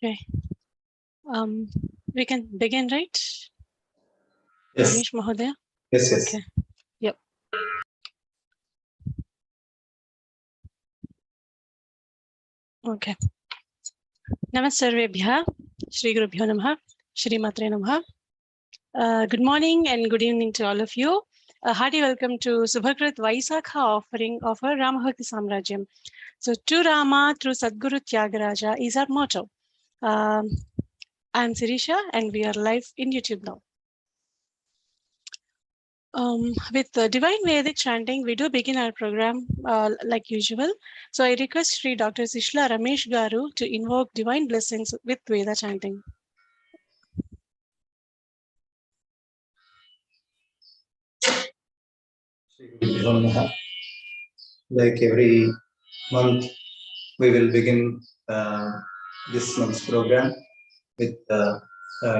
Okay. We can begin, right? Yes. Ramesh Mahodaya? Yes, yes. Okay. Yep. Okay. Namasarvebhya, Shri Gurubhyo Namaha, Shri Matre Namaha. Good morning and good evening to all of you. A hearty welcome to SubhakRt vaiSAkham offering of our rAma Bhakti sAmarAjyam. So, to rAma through Sadguru Tyagaraja is our motto. I'm Sirisha and we are live in YouTube now. With the Divine Vedic Chanting, we do begin our program like usual. So I request Sri Dr. Sishla Ramesh Garu to invoke divine blessings with Veda chanting. Like every month, we will begin this month's program with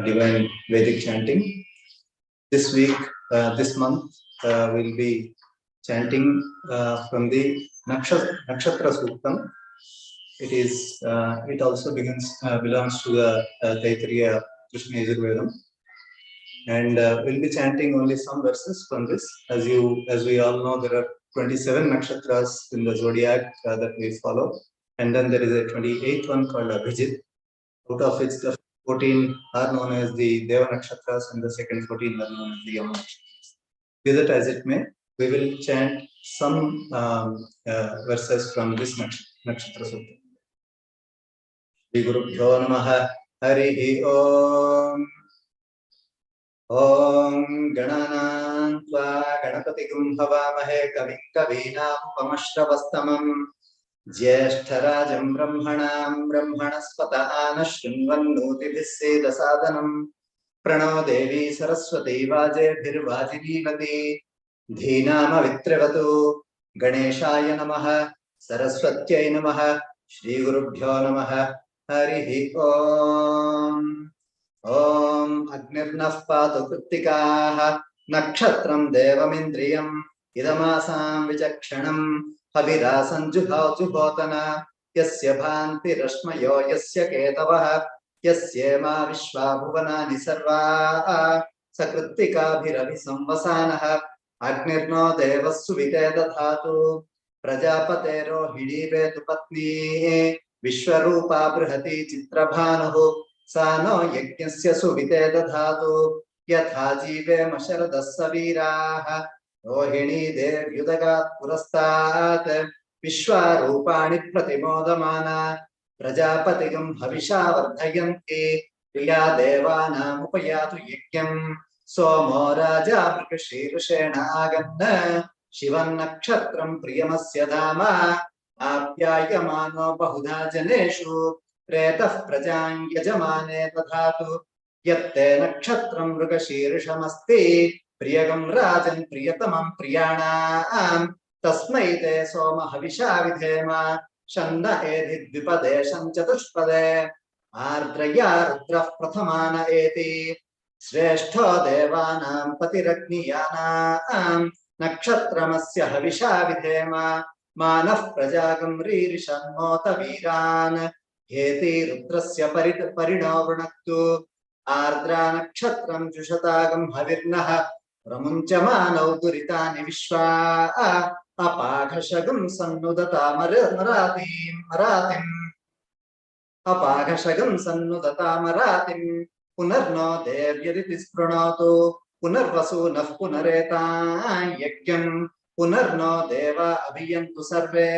Divine Vedic Chanting. This week, this month, we'll be chanting from the Nakshatra Suktam. It also belongs to the Taittiriya Krishna Yajurvedam. And we'll be chanting only some verses from this. As we all know, there are 27 nakshatras in the zodiac that we follow. And then there is a 28th one called Abhijit, out of which the 14 are known as the Deva nakshatras and the second 14 are known as the Yama nakshatras. Be that as it may, we will chant some verses from this nakshatra sutta. Shri Gurubhyo Namaha Harihi Om. Om Gananantva Ganapatikum Havamahe Kavim Kavinamupamashravastamam Jyeshtarajam Brahmanam Brahmanaspata Anashrinvannotibhis Sedasadanam Prano Devi Saraswati Vajebhirvajinivati Dhinama Vitrevatu Ganeshaya Namaha Saraswatyai Namaha Shri Gurubhyo Namaha Harihi Om. Om Agnirnah Patu Krittikaah Nakshatram Devamindriyam Idamasam Vichakshanam Havirasam Juhotana Yasya Bhanti Rashmayo Yasya Ketavah Yasyema Vishwabhuvanani Sarva Sakrittika Bhiravi Samvasanah Agnirno Devassu Vitedadhatu Prajapatero Hidivetu Patni Vishwarupa Brihati Chitrabhanuhu Sano Yajnasya Suvite Dadhatu Yatha Jive Masharadassa Viraha Rohini Dev Yudagat Purastat Vishwarupani Pratimodamana Prajapatigam Havisha Vardhayanti Priya Devana Upayatu Yajnam Somo Raja Prakashirshena Aganna Shivan Nakshatram Priyamasya Dama Apyayamano Bahudha Janeshu Pretah Prajang Yajamane Tadhatu Yatte Nakshatram Mrugashirushamasti Priyagam Rajan Priyatamam Priyana Tasmaite Soma Havisha Vidhema Shanda Edhid Vipadesham Chatushpade Ardraya Rudrah Prathamana Eti Sreshtha Devanam Patirakniyana Nakshatramasya Havisha Vidhema Manaf Prajagam Ririshanmota Viran Heti Rudrasya Parinavranaktu Ardra Nakshatram Jushatagam Havirnaha Ramunchamanau Duritani Vishwa Apakashagam Sannudata Maratim Apakashagam Sannudata Maratim Punarno Devyaditis Pranatu Punarvasu Naf Punareta Yagyam Punarno Deva Abhiyantu Sarve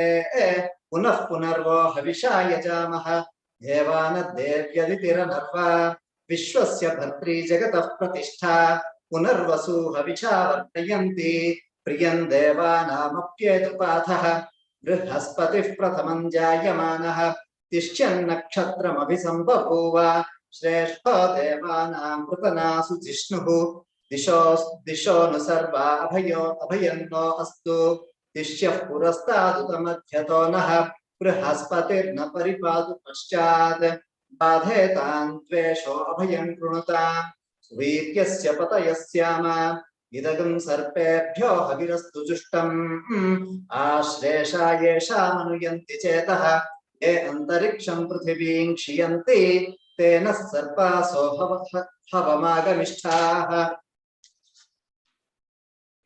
Punaf Punarvo Havisha Yajamaha Devana Devyaditira Narva Vishwasya Bhartri Jagatah Pratishtha Punarvasu Havisha Vartayanti Priyan Devanamapyetu Pathaha Brihaspati Prathamam Jayamanaha Tishyan Nakshatram Abhisambhavuva Shrestha Devanam Pratanasu Jishnuhu Disho Nusarva Abhayanno Astu Tishyah Purastadu Tamadhyato Naha बृहस्पतिर्न परिपातु पश्चात् बाधेतां द्वेषो अभयं कृणुतां वीर्यस्य पतयस्याम इदगं सर्पेभ्यो हविरस्तु जुष्टम् आश्लेषा येषामनुयन्ति चेतः ये अन्तरिक्षं पृथिवीं क्षियन्ति तेन सर्पासो हवमागमिष्ठाः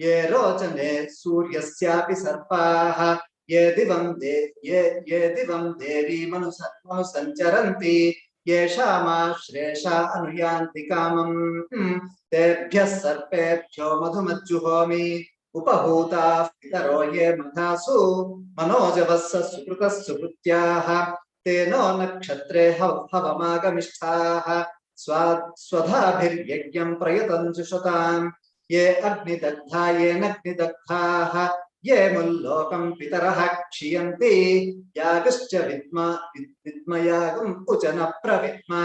ये रोचने सूर्यस्यापि सर्पाः ये दिवं देवी मनुसञ्चरन्ति येषामाश्लेषा अनुयान्ति कामम् तेभ्यः सर्पेभ्यो मधुमज्जुहोमि उपहूताः पितरो ये मधासु मनोजवस्स सुकृतः सुकृत्याः तेनो नक्षत्रे हवमागमिष्ठाः स्वधाभिर्यज्ञं प्रयतञ्जुषताम् ये अग्निदग्धा ये नग्निदग्धाः ये मुल्लोकं पितरः क्षियन्ति यागश्च विद्मयागं उचन प्रविद्मा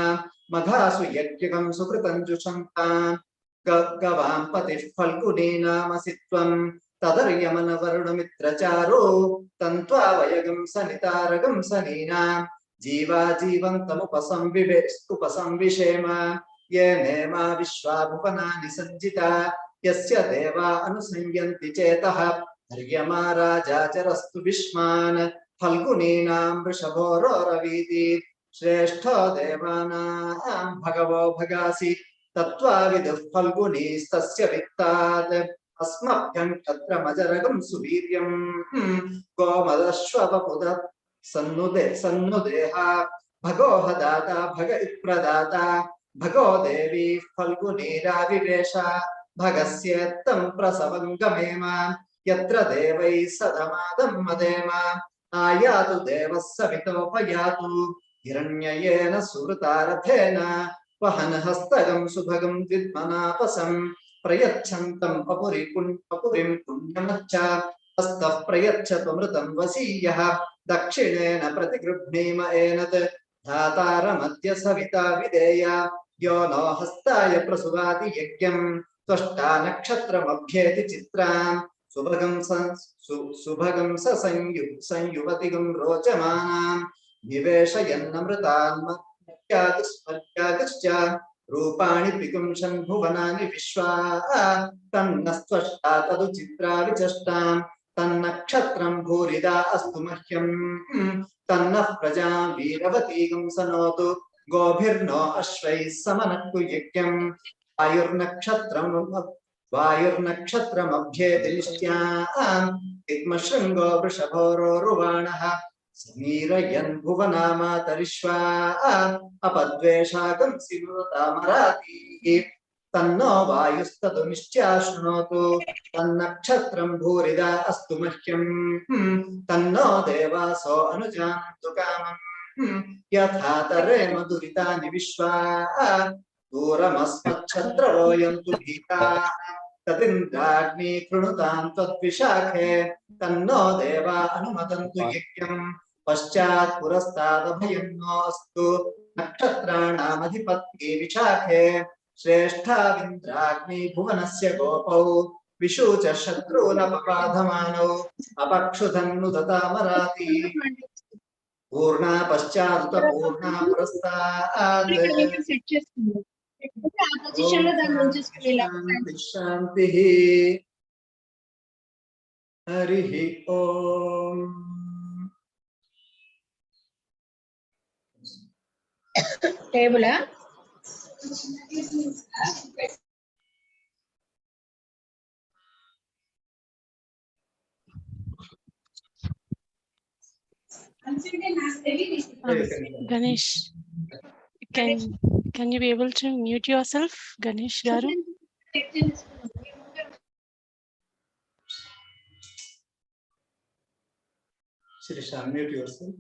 मघासु यज्ञं सुकृतञ्जुषन्ताम् गवां पतिः फल्गुनी नामसि त्वं तदर्यमनवरुणमित्रचारो तन्त्वा वयगं सनितारगं सनीनां जीवा जीवन्तमुपसंविषेम ये नेमा विश्वाभुवनानि सञ्जिता यस्य देवा अनुसंयन्ति चेतः हर्यमा राजाचरस्तु विश्वान् फल्गुनीनां वृषभोरोरवीति श्रेष्ठो देवानां भगवो भगासि तत्त्वाविदुः फल्गुनीस्तस्य वित्तात् अस्मभ्यं क्षत्रमजरगं सुवीर्यं गोमदश्वपपुद सन्नुदेहा भगोह दाता भग इत्प्रदाता भगो देवी फल्गुनीराविवेश भगस्येत्तं प्रसवं गमेम यत्र देवैः सदमादं मदेम आयातु देवः सवितोपयातु हिरण्ययेन सुवृतारथेन वहन हस्तगं सुभगं विद्मनापसं प्रयच्छन्तं पपुरिं पुण्यमच्च हस्तः प्रयच्छत्वमृतं वसीयः दक्षिणेन प्रतिगृह्णीम एनत् धातारमद्य सविता विदेय यो नो हस्ताय प्रसुवाति यज्ञं त्वष्टा नक्षत्रमभ्येति चित्रां सुभगं संयुवतिगं रोचमानां निवेशयन्नमृतान्मत्यागश्च रूपाणि पिकुंशन् भुवनानि विश्वा तन्नस्त्वष्टा तदु चित्रा विचष्टां तन्नक्षत्रं भूरिदा अस्तु मह्यं तन्नः प्रजां वीरवतीगं सनोतु गोभिर्नो अश्वैः समनक्तु यज्ञं वायुर्नक्षत्रमभ्येति निष्ट्यां तिग्मशृङ्गो वृषभोरोरुवाणः समीरयन् भुवनामातरिष्वा अपद्वेषागं सिमृतामरातीः तन्नो वायुस्तदु निश्च्या शृणोतु तन्नक्षत्रं भूरिदा अस्तु मह्यं तन्नो देवासो अनुजानन्तु कामम् यथा तरे मधुरितानि विश्वा दूरमस्मच्छत्रवो यन्तु भीताः तदिन्द्राग्नि कृणुतां त्वद्विशाखे तन्नो देवा अनुमतन्तु यज्ञं पश्चात् पुरस्तादभयं नो अस्तु नक्षत्राणामधिपत्ये विशाखे श्रेष्ठाविन्द्राग्नि भुवनस्य गोपौ विशूच शत्रूनपपाधमानौ अपक्षुधन्नुदतामराति पूर्णा पश्चात् पूर्णा पुरस्तात् शान्तिः हरिः ओम् table Ganesh, can you be able to mute yourself, Ganesh Garu? Shirisha, unmute yourself.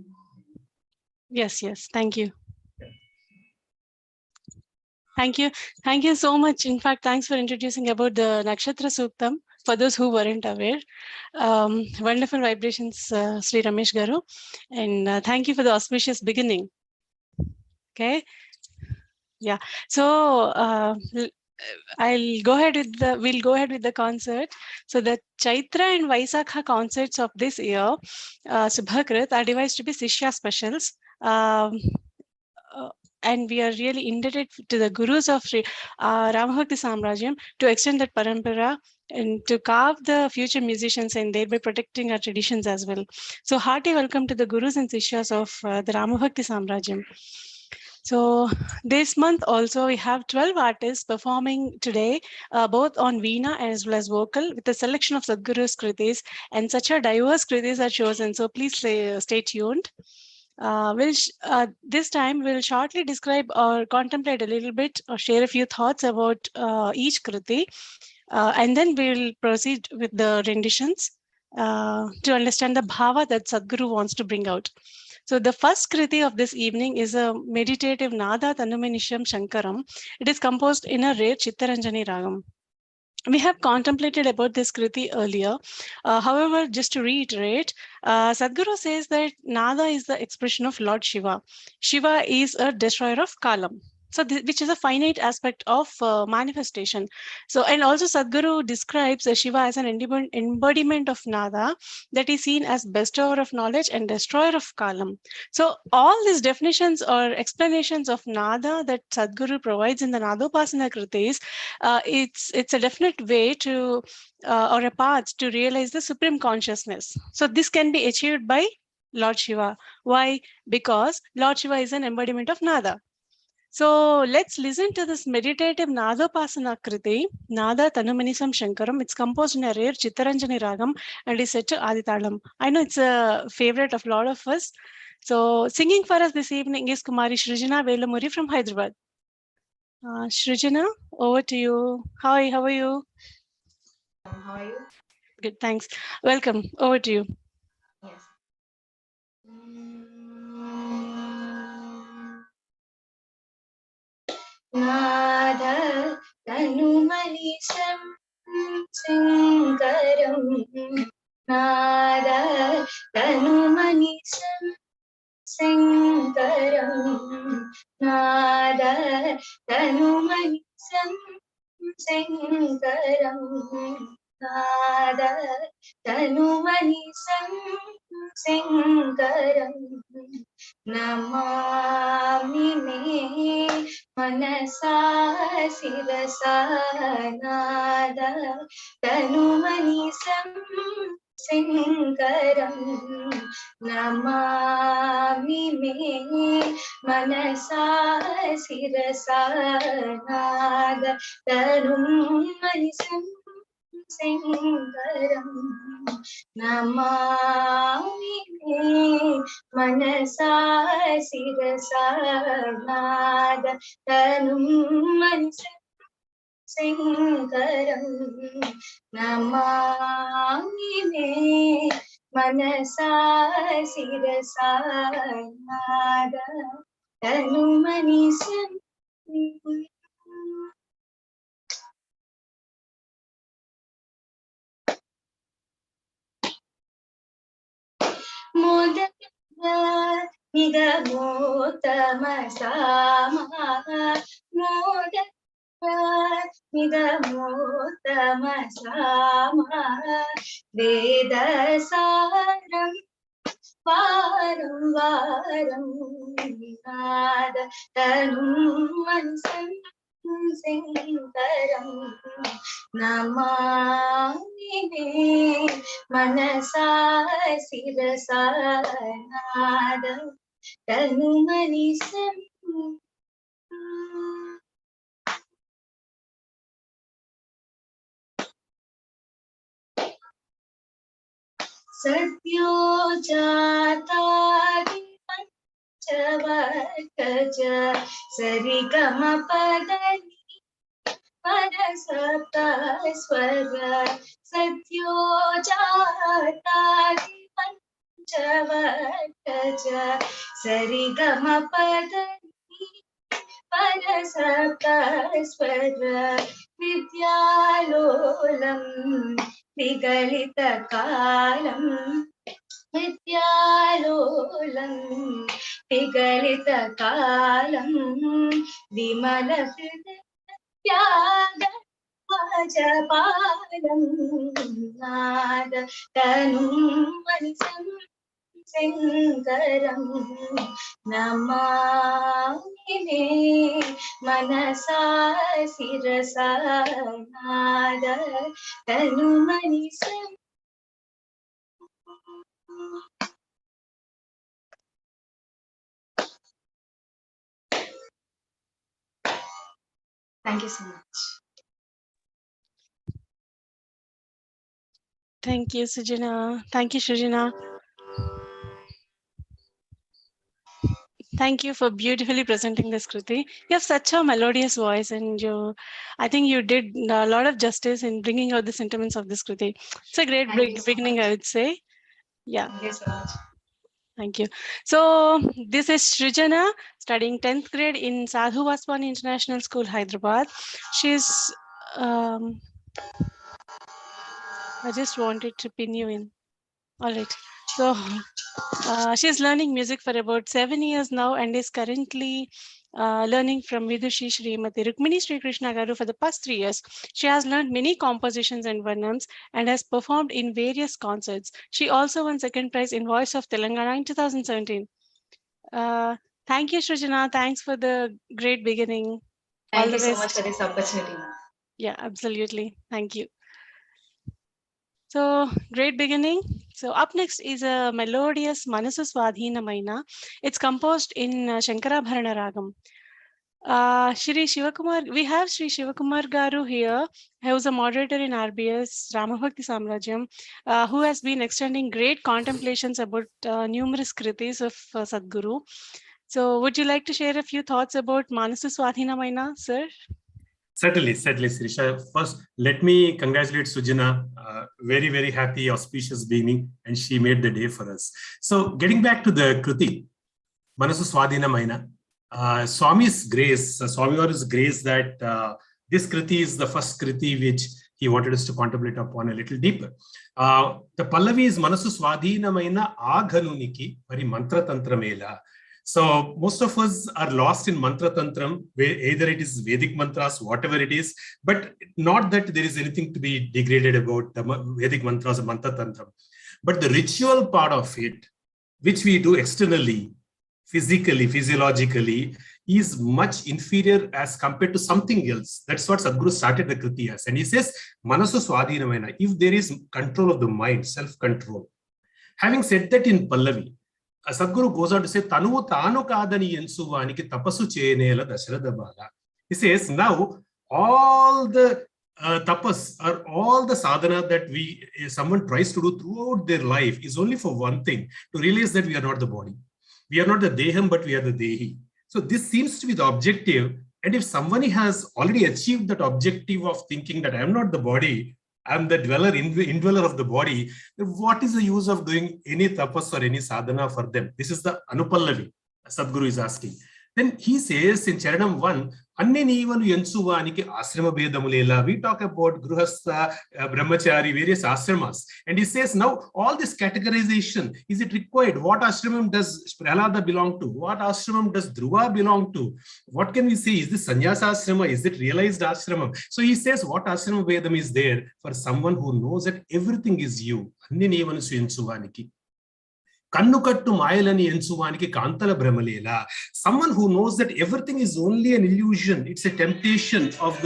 Yes, thank you. Thank you so much. In fact, thanks for introducing about the Nakshatra Suktam for those who weren't aware. Wonderful vibrations, Sri Ramesh Garu, and thank you for the auspicious beginning. Okay, yeah. So we'll go ahead with the concert. So the Chaitra and Vaisakha concerts of this year, SubhakRt, are devised to be Shishya specials. And we are really indebted to the gurus of rAma sAmarAjyam to extend that parampara and to carve the future musicians and thereby protecting our traditions as well. So hearty welcome to the gurus and sishyas of the rAma sAmarAjyam. So this month also we have 12 artists performing today, both on Veena as well as vocal, with a selection of Sadhguru's kritis, and such a diverse kritis are chosen. So please stay tuned. This time we'll shortly describe or contemplate a little bit or share a few thoughts about each kriti, and then we'll proceed with the renditions to understand the bhava that Sadhguru wants to bring out. So the first kriti of this evening is a meditative Nada Tanumanisham Shankaram. It is composed in a rare Chittaranjani ragam. We have contemplated about this kriti earlier. However, just to reiterate, Sadhguru says that Nada is the expression of Lord Shiva. Shiva is a destroyer of Kalam. So, which is a finite aspect of manifestation. So, and also Sadhguru describes Shiva as an embodiment of Nada that is seen as bestower of knowledge and destroyer of Kalam. So, all these definitions or explanations of Nada that Sadhguru provides in the Nadopasana kritis, it's a definite way to or a path to realize the supreme consciousness. So this can be achieved by Lord Shiva. Why? Because Lord Shiva is an embodiment of Nada. So let's listen to this meditative Nadopasana kriti, Nada Tanumanisham Shankaram. It's composed in a rare Chittaranjani ragam and is set to Aditalam. I know it's a favorite of a lot of us. So singing for us this evening is Kumari Meghna Velamuri from Hyderabad. Shrujana, over to you. Hi, how are you? How are you? Good, thanks. Welcome. Over to you. Yes. Nada Tanumanisham Shankaram. Nada Tanumanisham Shankaram. Nada Tanumanisham Shankaram. Nada Tanumanisham Shankaram. Namami me manasa sirasa nada Tanumanisham Shankaram. Namami me manasa sirasa nada Tanumanisham Shankaram. Namami me manasa sirasa nada Tanumanisham Shankaram. Namami me manasa sirasa nada Tanumanisham. Nigamotama Nigamotama Vedasaram Varam Varam Nada Tanumanisham Shankaram. Namami me manasa sirasa nada Tanumanisham. Satyo Jatadi Panchavaja Sarigama Padani Parasapta Swara. Satyo Jatadi Panchavaja Sarigama Padani Parasapta Swara. Vidyalolam Vigalita Kalam Vidyalolam Vigalita Kalam Vimala राजपालं नाद तनुमनिशं शङ्करं नमामि मे मनसा शिरसा नाद तनुमनिशं. Thank you so much. Thank you, Sujana. Thank you, Sujana. Thank you for beautifully presenting this Kriti. You have such a melodious voice, and I think you did a lot of justice in bringing out the sentiments of this Kriti. It's a great beginning, I would say. Yeah. Thank you so much. Thank you. So this is Srijana, studying 10th grade in Sadhu Vaswani International School, Hyderabad. She's, I just wanted to pin you in. All right. So she's learning music for about 7 years now and is currently learning from Vidushi Srimati Rukmini Sri Krishna Garu for the past 3 years. She has learned many compositions and varnams and has performed in various concerts. She also won second prize in Voice of Telangana in 2017. Thank you, Srijana. Thanks for the great beginning. Thank you so much for this opportunity. Yeah, absolutely. Thank you. So great beginning. So up next is a melodious Manasu Swadhinamaina. It's composed in Shankarabharana Ragam. Shri Shivakumar, we have Shri Shivakumar Garu here, who's a moderator in RBS, Rama Bhakti sAmarAjyam, who has been extending great contemplations about numerous kritis of Sadguru. So would you like to share a few thoughts about Manasu Swadhinamaina, sir? Certainly, Sirisha. First, let me congratulate Sujana. Very, very happy, auspicious beginning, and she made the day for us. So, getting back to the Kriti, Manasu Swadhinamaina, Swami's grace, Swami's grace that this Kriti is the first Kriti which he wanted us to contemplate upon a little deeper. The Pallavi is Manasu Swadhinamaina Aghanuniki Pari Mantra Tantra Mela. So most of us are lost in mantra tantram, where either it is Vedic mantras, whatever it is, but not that there is anything to be degraded about the Vedic mantras or mantra tantram. But the ritual part of it, which we do externally, physically, physiologically, is much inferior as compared to something else. That's what Sadhguru started the Kriti as. And he says, Manasu Swadhinamaina, if there is control of the mind, self-control. Having said that in Pallavi, Sadhguru goes on to say, Tanu Tanu Kadani Yensuvaniki Tapasu Chenela Dasharada Bala. He says, now all the tapas or all the sadhana that someone tries to do throughout their life is only for one thing, to realize that we are not the body. We are not the deham, but we are the dehi. So this seems to be the objective. And if somebody has already achieved that objective of thinking that I am not the body, I am the indweller of the body, what is the use of doing any tapas or any sadhana for them? This is the Anupallavi, Sadhguru is asking. Then he says in Charanam 1, Anne Nivanu Yansuvaniki Asrama Bedamulela. We talk about Gruhastha, Brahmachari, various ashramas. And he says, now all this categorization, is it required? What ashramam does Prahlada belong to? What ashramam does Dhruva belong to? What can we say? Is this sannyasa ashrama? Is it realized ashramam? So he says, what ashrama Vedam is there for someone who knows that everything is you? Anne Nivanu Yansuvaniki. Kannukattu Mayalani Ensuvaniki Kantala Brahmalela. Someone who knows that everything is only an illusion, it's a temptation of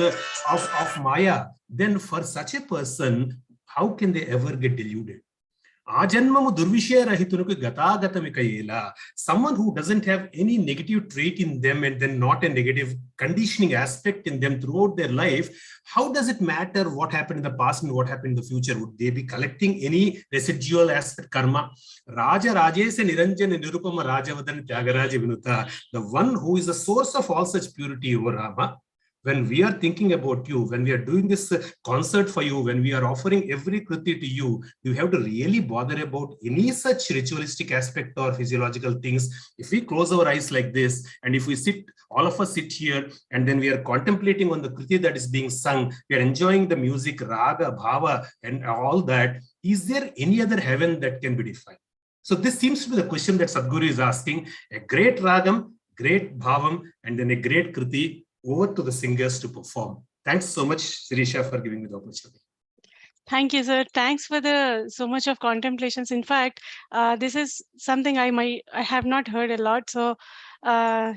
Maya. Then for such a person, how can they ever get deluded? Someone who doesn't have any negative trait in them and then not a negative conditioning aspect in them throughout their life, how does it matter what happened in the past and what happened in the future? Would they be collecting any residual aspect karma? Raja Rajesh and Niranjan and Nirupama Rajavadan Tyagaraja Vinuta, the one who is the source of all such purity over Rama. When we are thinking about you, when we are doing this concert for you, when we are offering every kriti to you, you have to really bother about any such ritualistic aspect or physiological things. If we close our eyes like this, and if we sit, all of us sit here, and then we are contemplating on the kriti that is being sung, we are enjoying the music, raga, bhava, and all that, is there any other heaven that can be defined? So this seems to be the question that Sadhguru is asking. A great ragam, great bhavam, and then a great kriti over to the singers to perform. Thanks so much, Sirisha, for giving me the opportunity. Thank you, sir. Thanks for so much of contemplations. In fact, this is something I have not heard a lot. So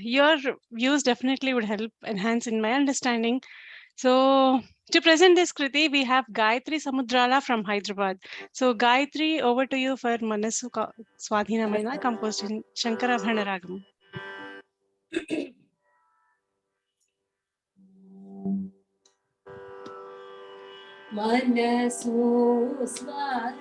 your views definitely would help enhance in my understanding. So to present this Kriti, we have Gayatri Samudrala from Hyderabad. So Gayatri, over to you for Manasu Swadhinamaina, composed in Shankarabharana Ragam. Manasu Swadhinamaina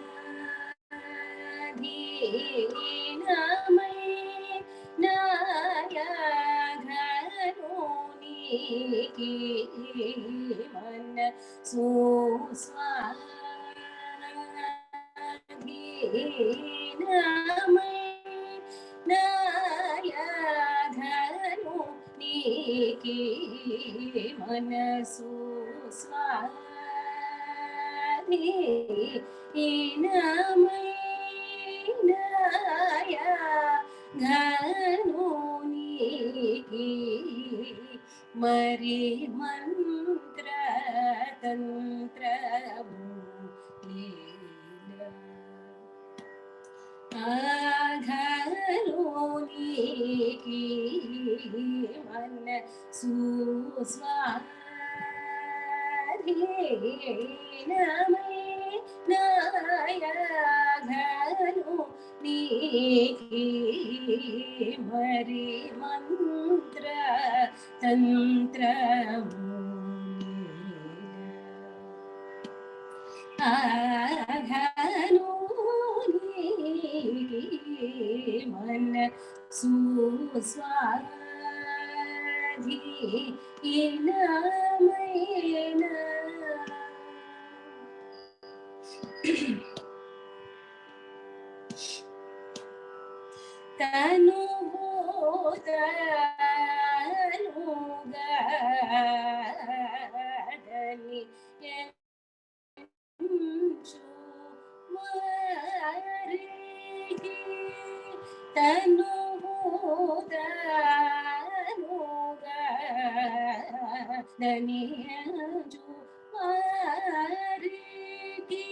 Mari mantra tantra leela agharoni ki man suswadhinamaya agharoni ki mari mantra tantra agharoni man suswadhinamaya tanugadani enchu mariki tanugadani enchu mariki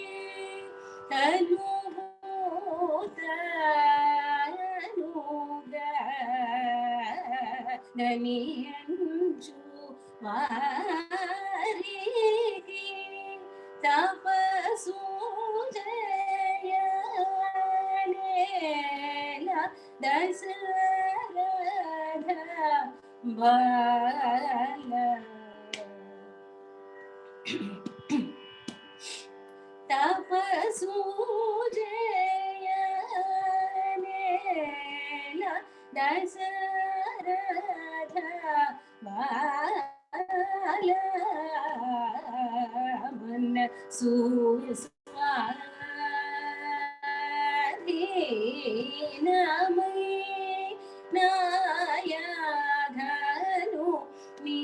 tanugadani enchu mariki tapasu jayanela dasarada bala tapasu jayanela dasarada bala man suswadhinamaya agharoni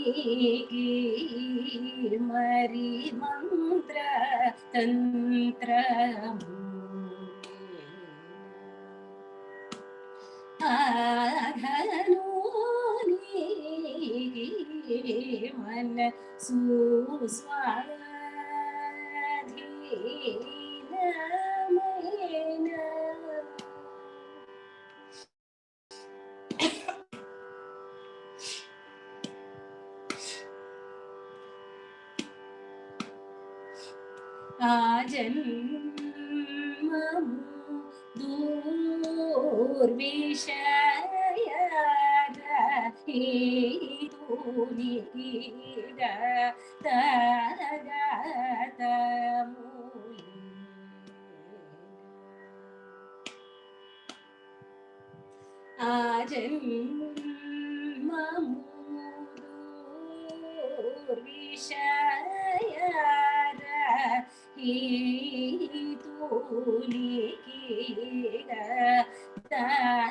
mari mantra tantra agharoni man suswadhinamaya ఆజన్మము దూర్విషయరహితునిగా తగతములే ఆజన్మము దూర్విషయరహితునిగా తగతములే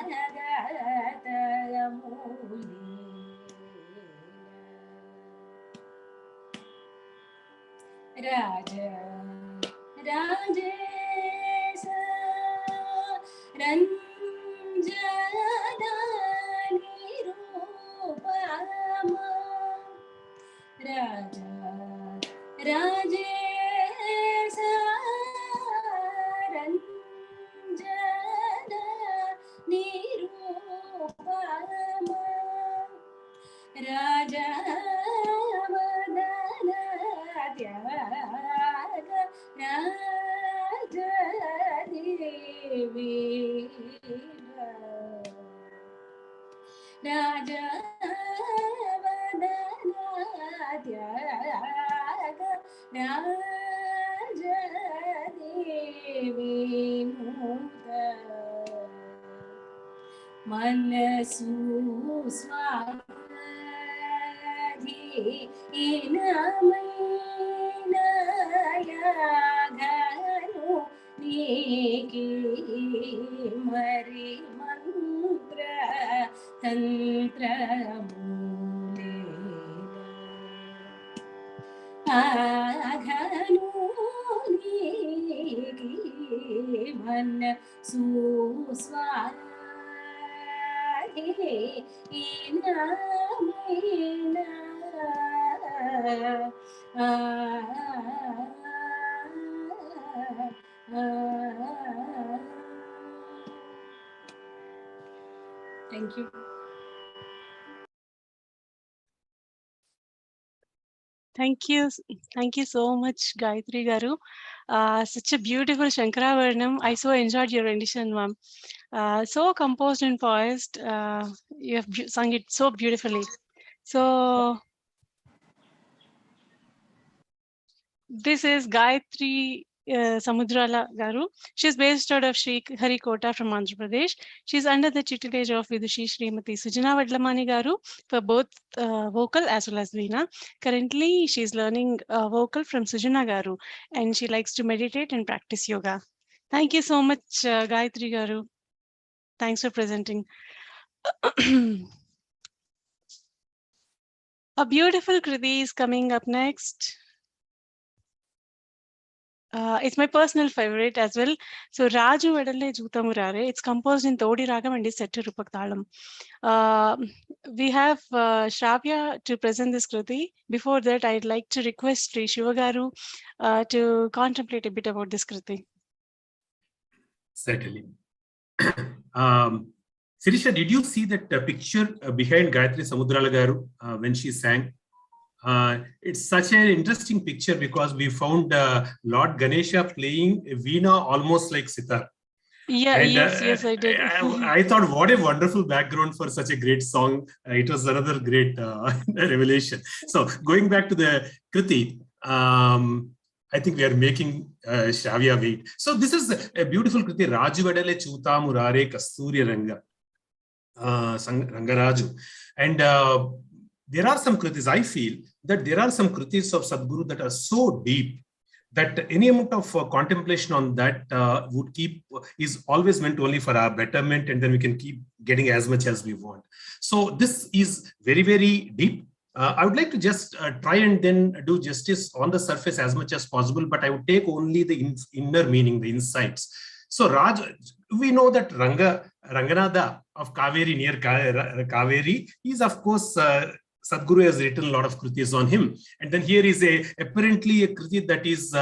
Raja Rajesha రంజనాని రూపమా Raja Ranjana Nirupama Raja Vadana Dhyaga Raja Devi Raja Vadana Dhyaga Raja Devi Muda Manasu Swadhi Inamaina Yaganu Niki Mari Mantra Tantra Aghanu Niki Manasu Swadhi Inamaina Thank you. Thank you so much, Gayatri Garu. Such a beautiful Shankara Varnam. I so enjoyed your rendition, ma'am. So composed and poised. You have sung it so beautifully. So this is Gayatri Samudrala Garu. She's based out of Sri Harikota from Andhra Pradesh. She's under the tutelage of Vidushi Srimati Sujana Vadlamani Garu for both vocal as well as veena. Currently, she's learning vocal from Sujana Garu, and she likes to meditate and practice yoga. Thank you so much, Gayatri Garu. Thanks for presenting. A beautiful Kriti is coming up next. It's my personal favorite as well. So Raju Vedalle Juta Murare. It's composed in Todi Ragam and is set to Rupak Talam. We have Shravya to present this Kriti. Before that, I'd like to request Sri Shivagaru to contemplate a bit about this Kriti. Certainly. Sirisha, did you see that picture behind Gayatri Samudrala Garu when she sang? It's such an interesting picture because we found Lord Ganesha playing veena almost like sitar. Yeah, and, yes, I did. I thought, what a wonderful background for such a great song. It was another great revelation. So going back to the Kriti, I think we are making Shravya wait. So this is a beautiful Kriti, Raju Vedale Chuta Murare Kasturi Ranga, Rangaraju. And there are some Kritis, I feel that there are some Kritis of Sadguru that are so deep that any amount of contemplation on that is always meant only for our betterment, and then we can keep getting as much as we want. So this is very, very deep. I would like to just try and then do justice on the surface as much as possible, but I would take only the inner meaning, the insights. So Raj, we know that Ranganatha of Kaveri, near Kaveri, is of course Sadguru has written a lot of kritis on him. And then here is apparently a kriti that is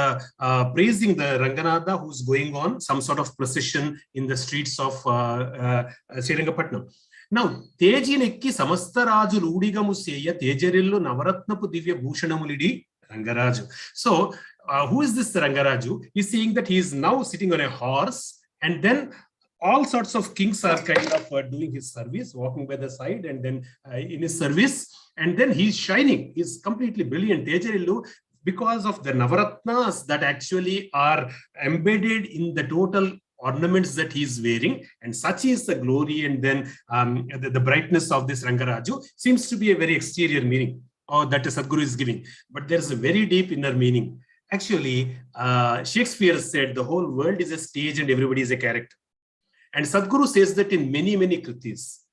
praising the Ranganatha who's going on some sort of procession in the streets of Srirangapatnam. Now, Teji nekki samastaraju rudigamu seya tejarillu navaratnapu divya bhushanamulidi Rangaraju. So, who is this Rangaraju? He's saying that he is now sitting on a horse, and then all sorts of kings are kind of doing his service, walking by the side, and then in his service, and then he's shining. He's completely brilliant. Tejarillu, because of the Navaratnas that actually are embedded in the total ornaments that he is wearing, and such is the glory, and then the brightness of this Rangaraju seems to be a very exterior meaning, or that Sadguru is giving, but there is a very deep inner meaning. Actually, Shakespeare said the whole world is a stage and everybody is a character. And Sadguru says that in many, many kritis.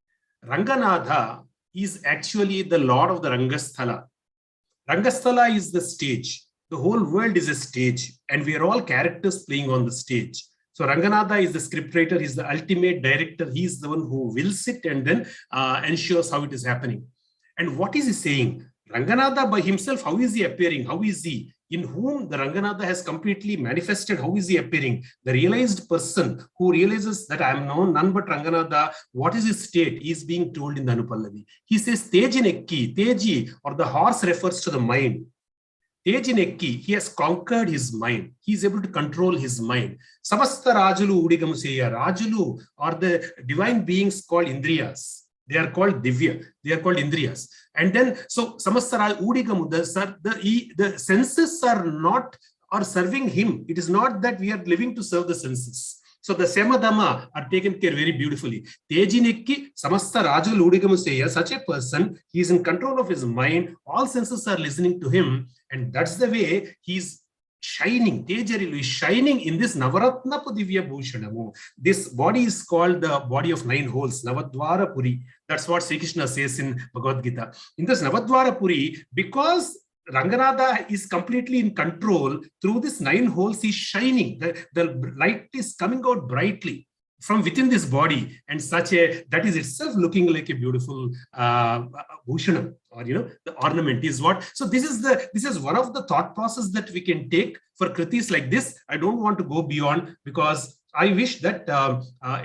Ranganatha is actually the lord of the Rangasthala. Rangasthala is the stage. The whole world is a stage, and we are all characters playing on the stage. So Ranganatha is the scriptwriter, he's the ultimate director, he's the one who wills it and then ensures how it is happening. And what is he saying? Ranganatha by himself, how is he appearing? How is he? in whom the Ranganatha has completely manifested. How is he appearing? The realized person who realizes that I am none but Ranganatha. What is his state? He is being told in the Anupallavi. He says, Tejinekki, Teji, or the horse refers to the mind. Tejinekki, he has conquered his mind. He is able to control his mind. Samasta Rajulu Udigamuseya. Rajulu are the divine beings called Indriyas. They are called Divya. They are called Indriyas. And then, so Samastara Udigamu, the senses are serving him. It is not that we are living to serve the senses. So the Samadhamma are taken care very beautifully. Tejinekki Samasta Rajul Udigamuseya, such a person, he is in control of his mind. All senses are listening to him. And that's the way he's shining. Tejarilu is shining in this Navaratna Pudivya Bhushanamu. This body is called the body of 9 holes, Navadvara Puri. That's what Sri Krishna says in Bhagavad Gita. In this Navadvara Puri, because Ranganatha is completely in control, through this 9 holes, he's shining. The light is coming out brightly from within this body, and that is itself looking like a beautiful bhushanam, or the ornament is what. So this is one of the thought process that we can take for kritis like this. I don't want to go beyond, because I wish that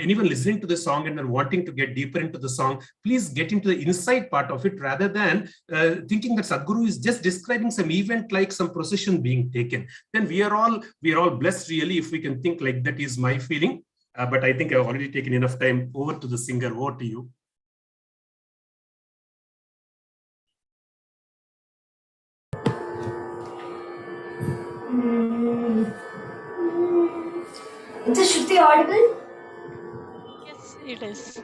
anyone listening to the song and wanting to get deeper into the song, please get into the inside part of it, rather than thinking that Sadhguru is just describing some event like some procession being taken. Then we are all blessed really if we can think like that, is my feeling. But I think I've already taken enough time. Over to the singer. Over to you. Is the Shruti audible? Yes, it is.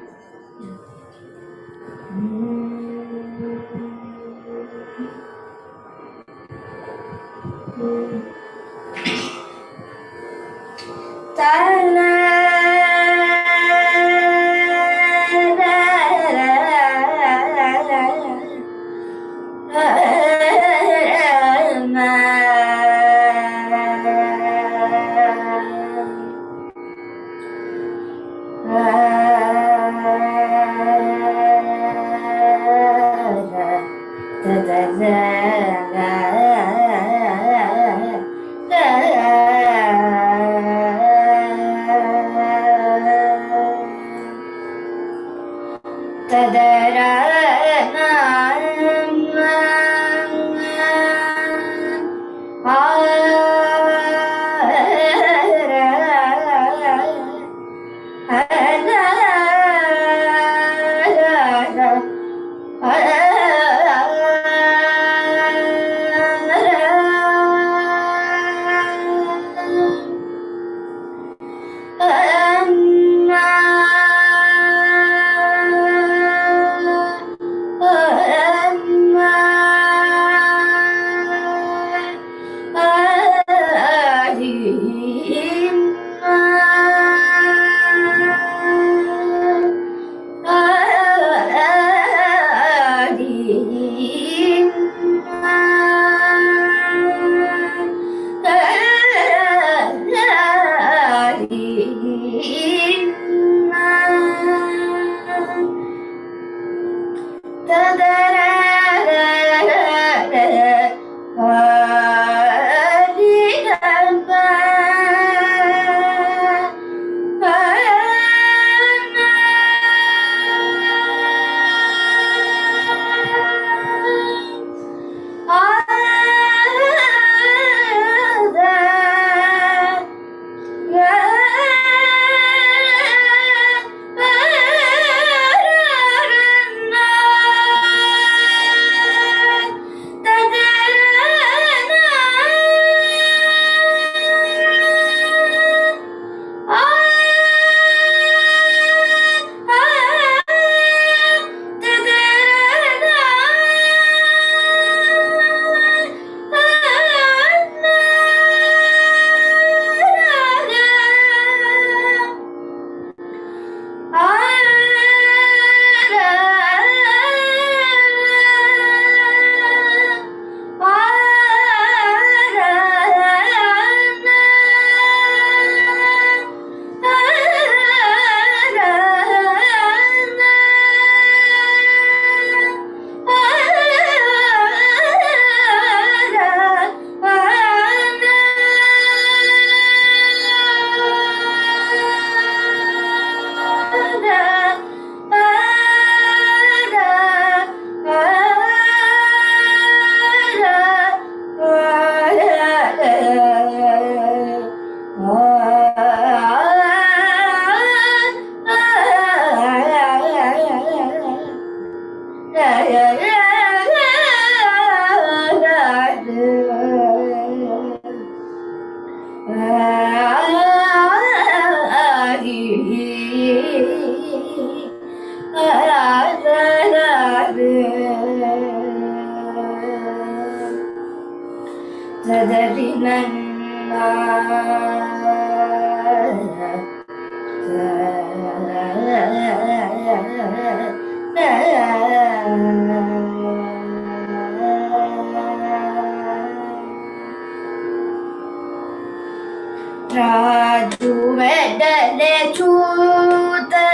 Raju vedale chuta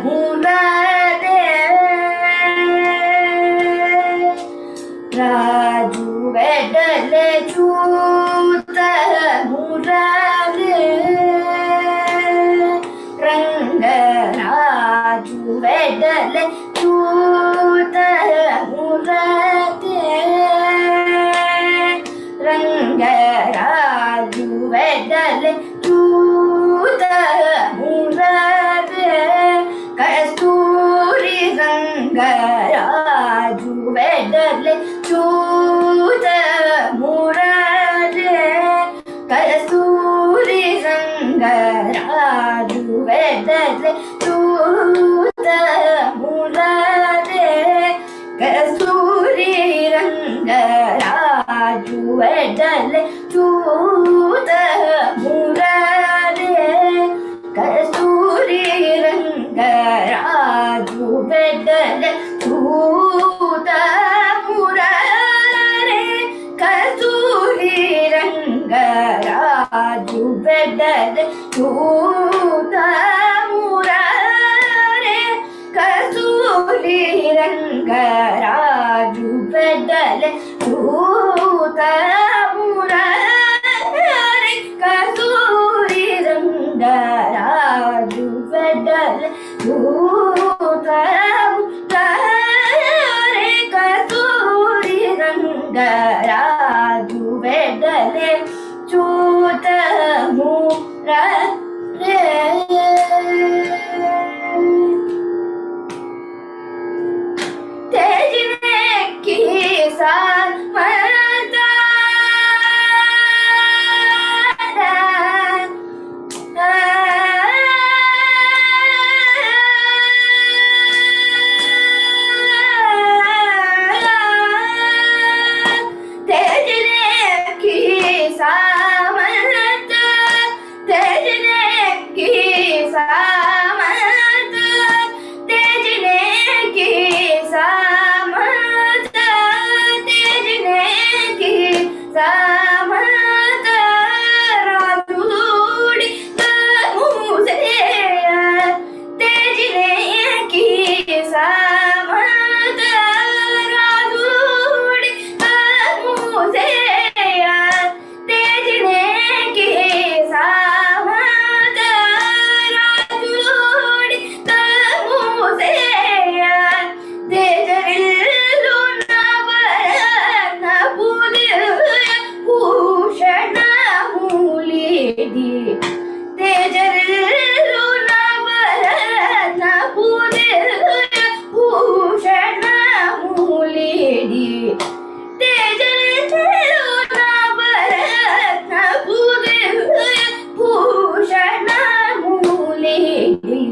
murade, Raju vedale chuta murade, Ranga Raju vedale chuta murade, Ranga Raju vedale chuta murade, Kasturi Ranga Raju vedale chuta murade, Kasturi Ranga Raju vedale chuta murade, Kasturi Ranga Raju vedale chuta murade, Kasturi Ranga Raju vedale chuta murade, Kasturi Ranga Raju vedale chuta murade, Kasturi Ranga Raju vedale chuta murare, Kasturi Ranga Raju vedale chuta murare, Kasturi Ranga Raju vedale chuta murare. तेजने की साथ मरता तेजने की सामर्थ, तेजने की सामर्थ, तेजने की सामर्थ, तेजने की सामर्थ, राजूड़ी मुझे तेजने की सामर्थ, राजूड़ी मुझे तेजने की सामर्थ, राजूड़ी मुझे तेजरिल्लु नवरत्न पूदिय भूषण मूलिदी, तेजरिल्लु नवरत्न पूदिय भूषण मूलिदी, तेजरिल्लु नवरत्न पूदिय भूषण मूलिदी,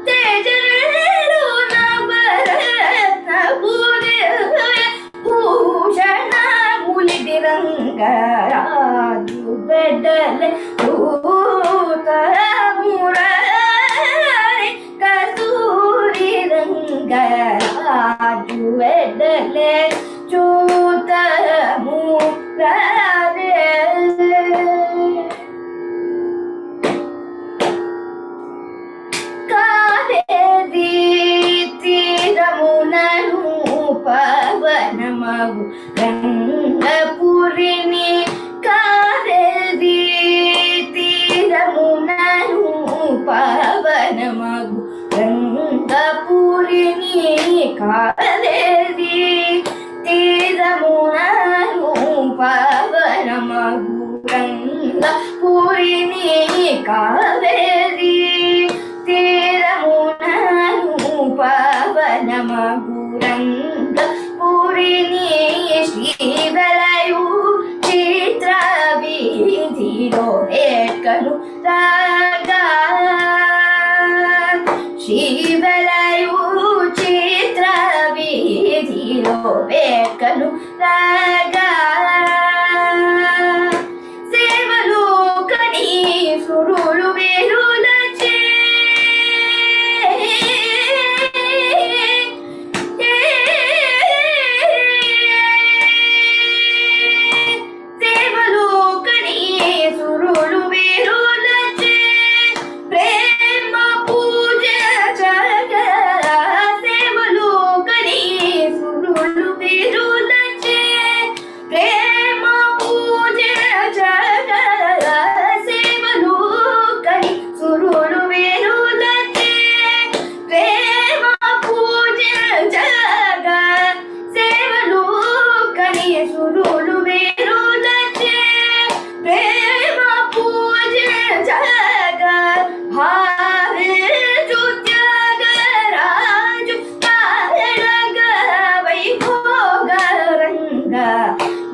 तेजरिल्लु नवरत्न पूदिय Bhushan मूलिदी, Ranga Raju vedale chuta murare, Kasturi Ranga Raju vedale chuta murare. Kaveri tiramunanu pavanamagu Rangapurini, Kaveri tiramunanu pavanamagu Rangapurini, Kaveri tiramunanu pavanamagu Rangapurini, Kaveri tiramunanu pavanamagu Rangapurini, Shivalayu Chitra Vidhilo Vetkanu Raga, Shivalayu Chitra Vidhilo Vetkanu Raga,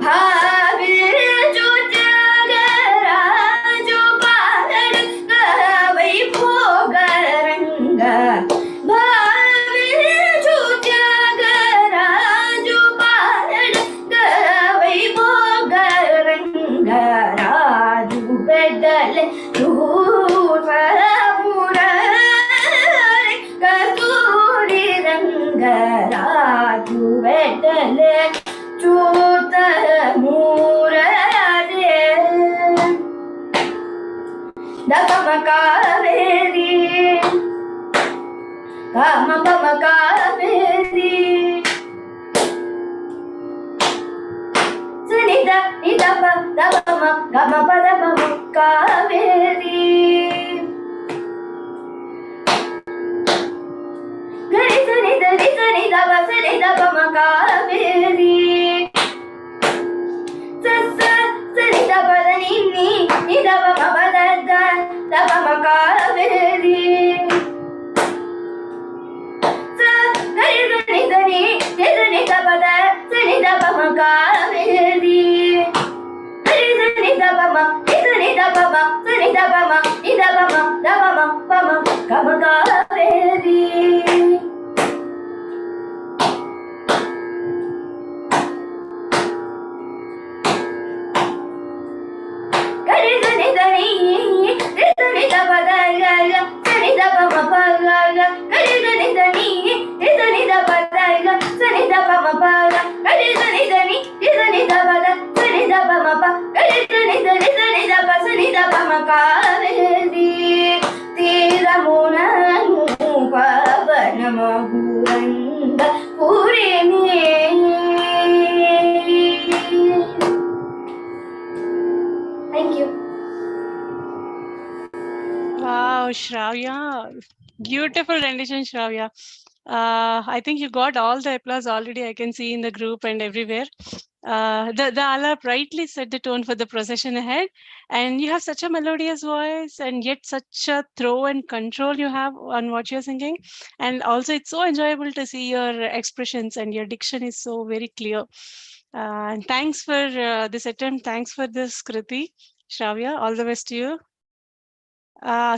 भाविजु त्यागराजु पालग वैभोगरंग भाविजु त्यागराजु पालग वैभोगरंग Raju Bradley कस्तूरी रंग Raju Bradley चूत मूररे दपम Kaveri काम पम कावेरी सनिदा निदा प दपम गम पद पम कावेरी गरि सनि दरि सनि दप सनि दपम कावेरी सस सनि दप దని ని ని దపమ పద ద దపమ కావేరి స గరి సని దని ని దప ద సని దపమ కావేరి గరి సని దపమ ని దపమ సని దపమ ని దపమ దపమ పమ కమ కావేరి గరి సని దని ని దప ద గ సని దపమ ప గ గరి సని దని ని దప ద గ సని దపమ ప గ గరి సని దని ని దప ద సని దపమ ప గరి సని దప సని దపమ Kaveri తీరమునను పవనమగురంగ పురినే Thank you. Wow, Shravya. Beautiful rendition, Shravya. I think you got all the applause already. I can see in the group and everywhere. The alap rightly set the tone for the procession ahead, and you have such a melodious voice, and yet such a throw and control you have on what you're singing. And also, it's so enjoyable to see your expressions, and your diction is so very clear. And thanks for this attempt. Thanks for this Kriti, Shravya. All the best to you.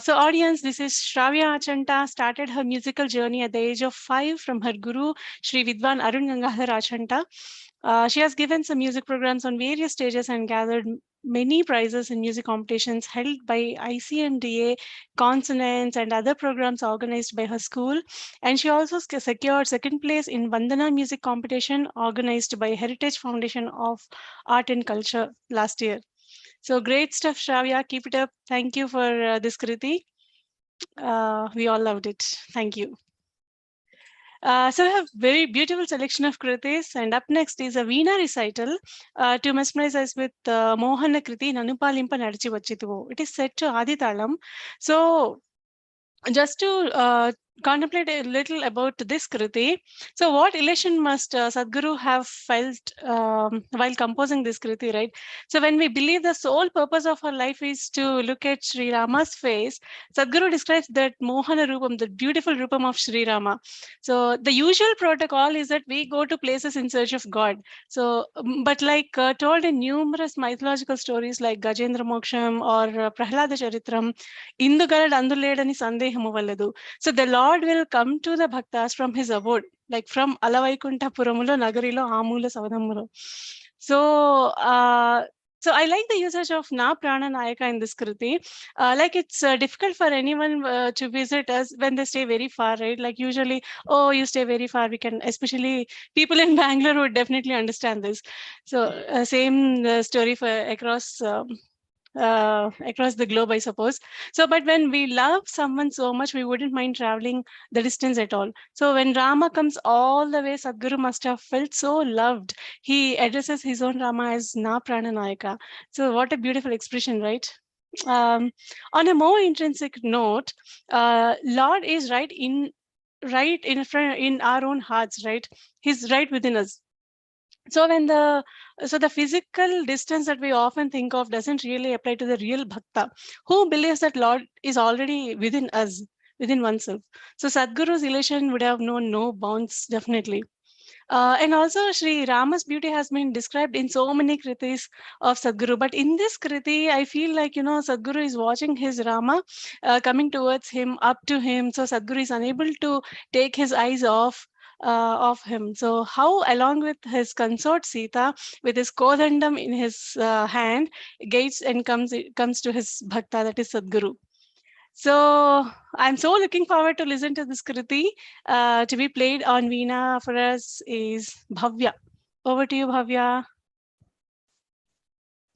So audience, this is Shravya Achanta, started her musical journey at the age of 5 from her guru, Sri Vidwan Arun Gangadhar Achanta. She has given some music programs on various stages and gathered many prizes in music competitions held by ICMDA, consonants and other programs organized by her school. And she also secured second place in Vandana music competition organized by Heritage Foundation of Art and Culture last year. So great stuff, Shravya. Keep it up. Thank you for this Kriti. We all loved it. Thank you. So we have very beautiful selection of Kritis, and up next is a Veena recital to mesmerize us with Mohana Kriti Nanupalimpa Nadichi Vachituvo. It is set to Aditalam. So just to contemplate a little about this Kriti. So what elation must Sadhguru have felt while composing this Kriti, right? So when we believe the sole purpose of our life is to look at Sri Rama's face, Sadhguru describes that Mohana Rupam, the beautiful Rupam of Sri Rama. So the usual protocol is that we go to places in search of God. So, but like told in numerous mythological stories like Gajendra Moksham or Prahlada Charitram, Indu Galad Anduledani Sandehamu Valladu. So the Lord will come to the bhaktas from his abode, like from Alavaikunthapuramulo, Nagarilo, Amula, Savadhamulo. So, so I like the usage of Na Prana Nayaka in this Kriti. Like it's difficult for anyone to visit us when they stay very far, right? Like usually, oh, you stay very far. We can, especially people in Bangalore would definitely understand this. So same story for across the globe, I suppose. So, but when we love someone so much, we wouldn't mind traveling the distance at all. So when Rama comes all the way, Sadhguru must have felt so loved. He addresses his own Rama as Na Prana Nayaka. So what a beautiful expression, right? On a more intrinsic note, Lord is right in front in our own hearts, right? He's right within us. So when the physical distance that we often think of doesn't really apply to the real bhakta who believes that Lord is already within us, within oneself. So Sadhguru's elation would have known no bounds, definitely. And also, Sri Rama's beauty has been described in so many kritis of Sadguru. But in this kriti, I feel like, Sadguru is watching his Rama coming towards him, up to him. So Sadguru is unable to take his eyes off him. So how, along with his consort Sita, with his kodandam in his hand, gates and comes to his bhakta, that is Sadguru. So I'm so looking forward to listen to this kriti. To be played on Veena for us is Bhavya. Over to you, Bhavya.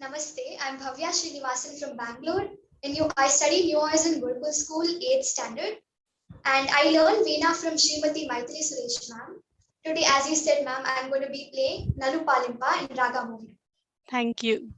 Namaste, I'm Bhavya Srinivasan from Bangalore. I study New Horizon Gurukul School 8th standard, and I learned Veena from Srimati Maitri Suresh ma'am. Today, as you said, ma'am, I'm going to be playing Nalu Palimpa in Raga Mohi. Thank you.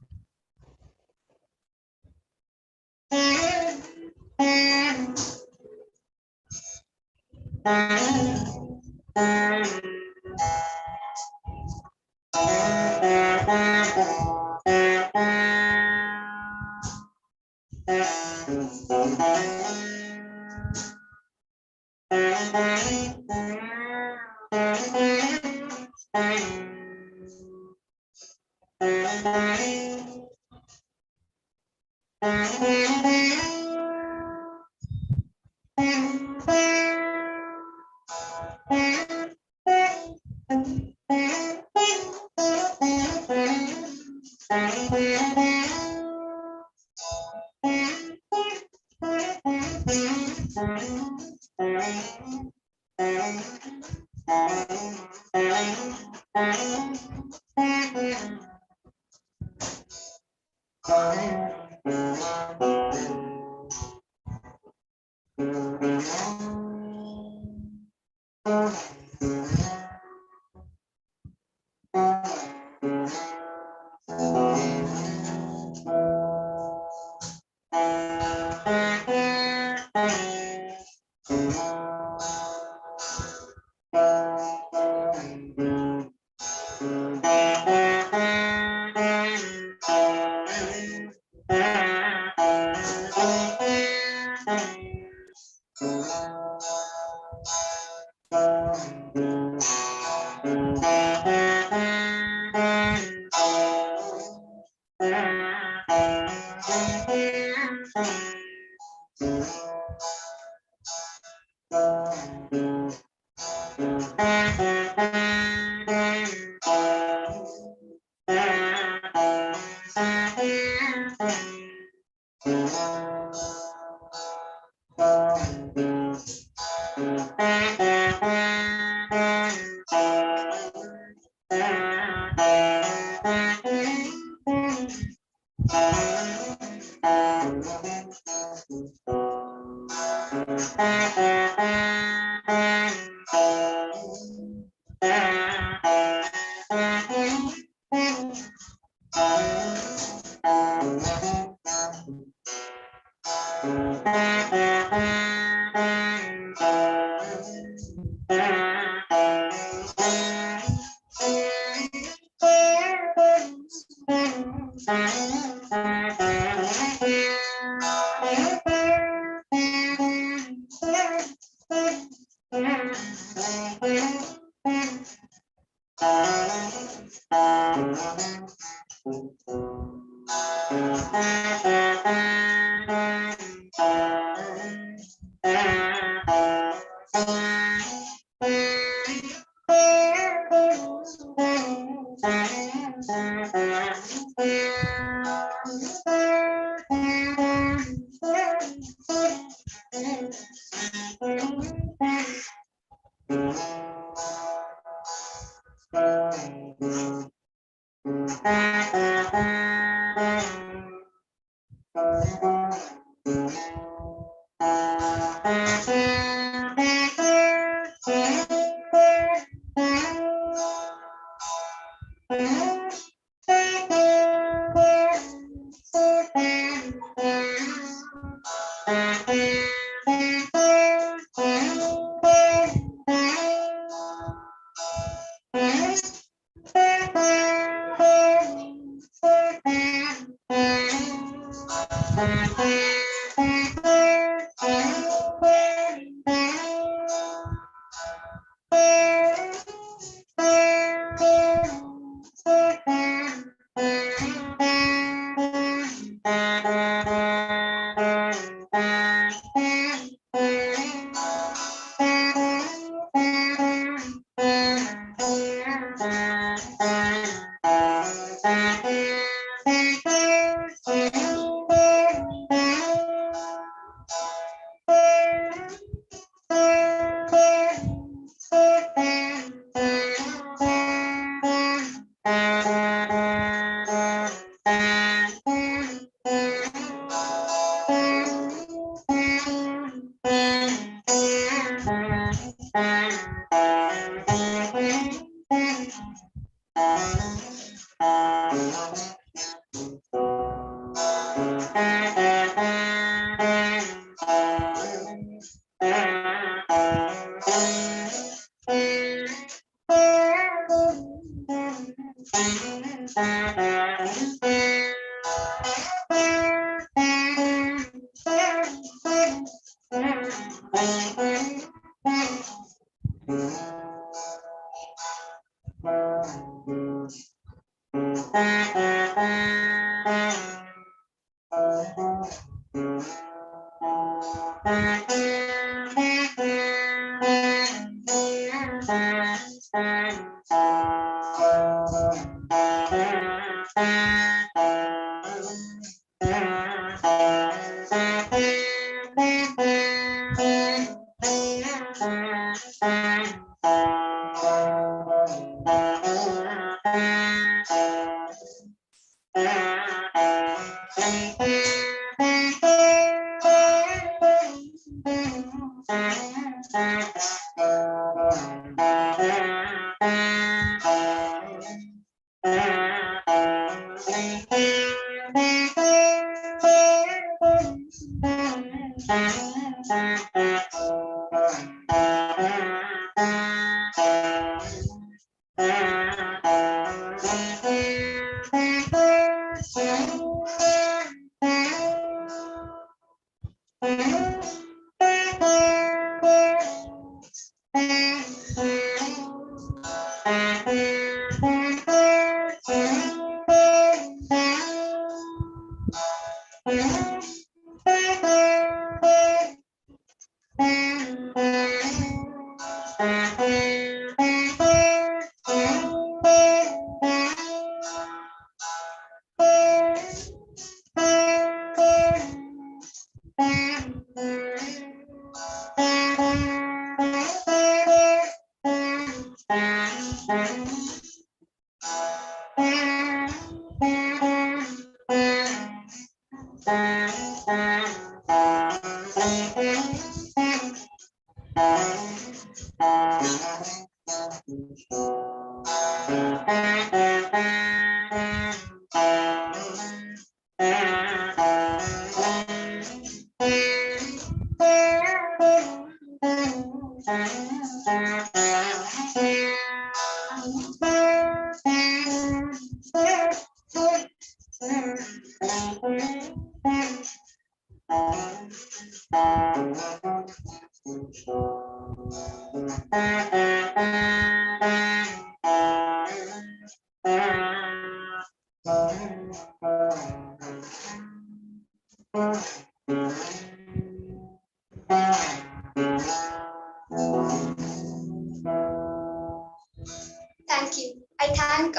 Thank you. I thank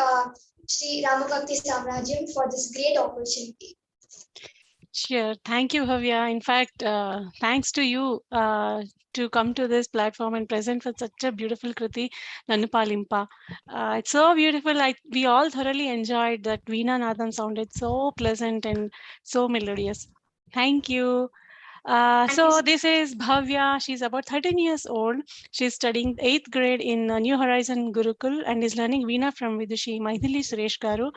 Sri Rama Bhakti SAMARAJYam for this great opportunity. Sure. Thank you, Bhavya. In fact, thanks to you to come to this platform and present with such a beautiful Kriti, Nannupalimpa. It's so beautiful. We all thoroughly enjoyed that Veena Nadam sounded so pleasant and so melodious. Thank you. So this is Bhavya. She's about 13 years old. She's studying 8th grade in New Horizon Gurukul and is learning Veena from Vidushi Maithili Suresh Garu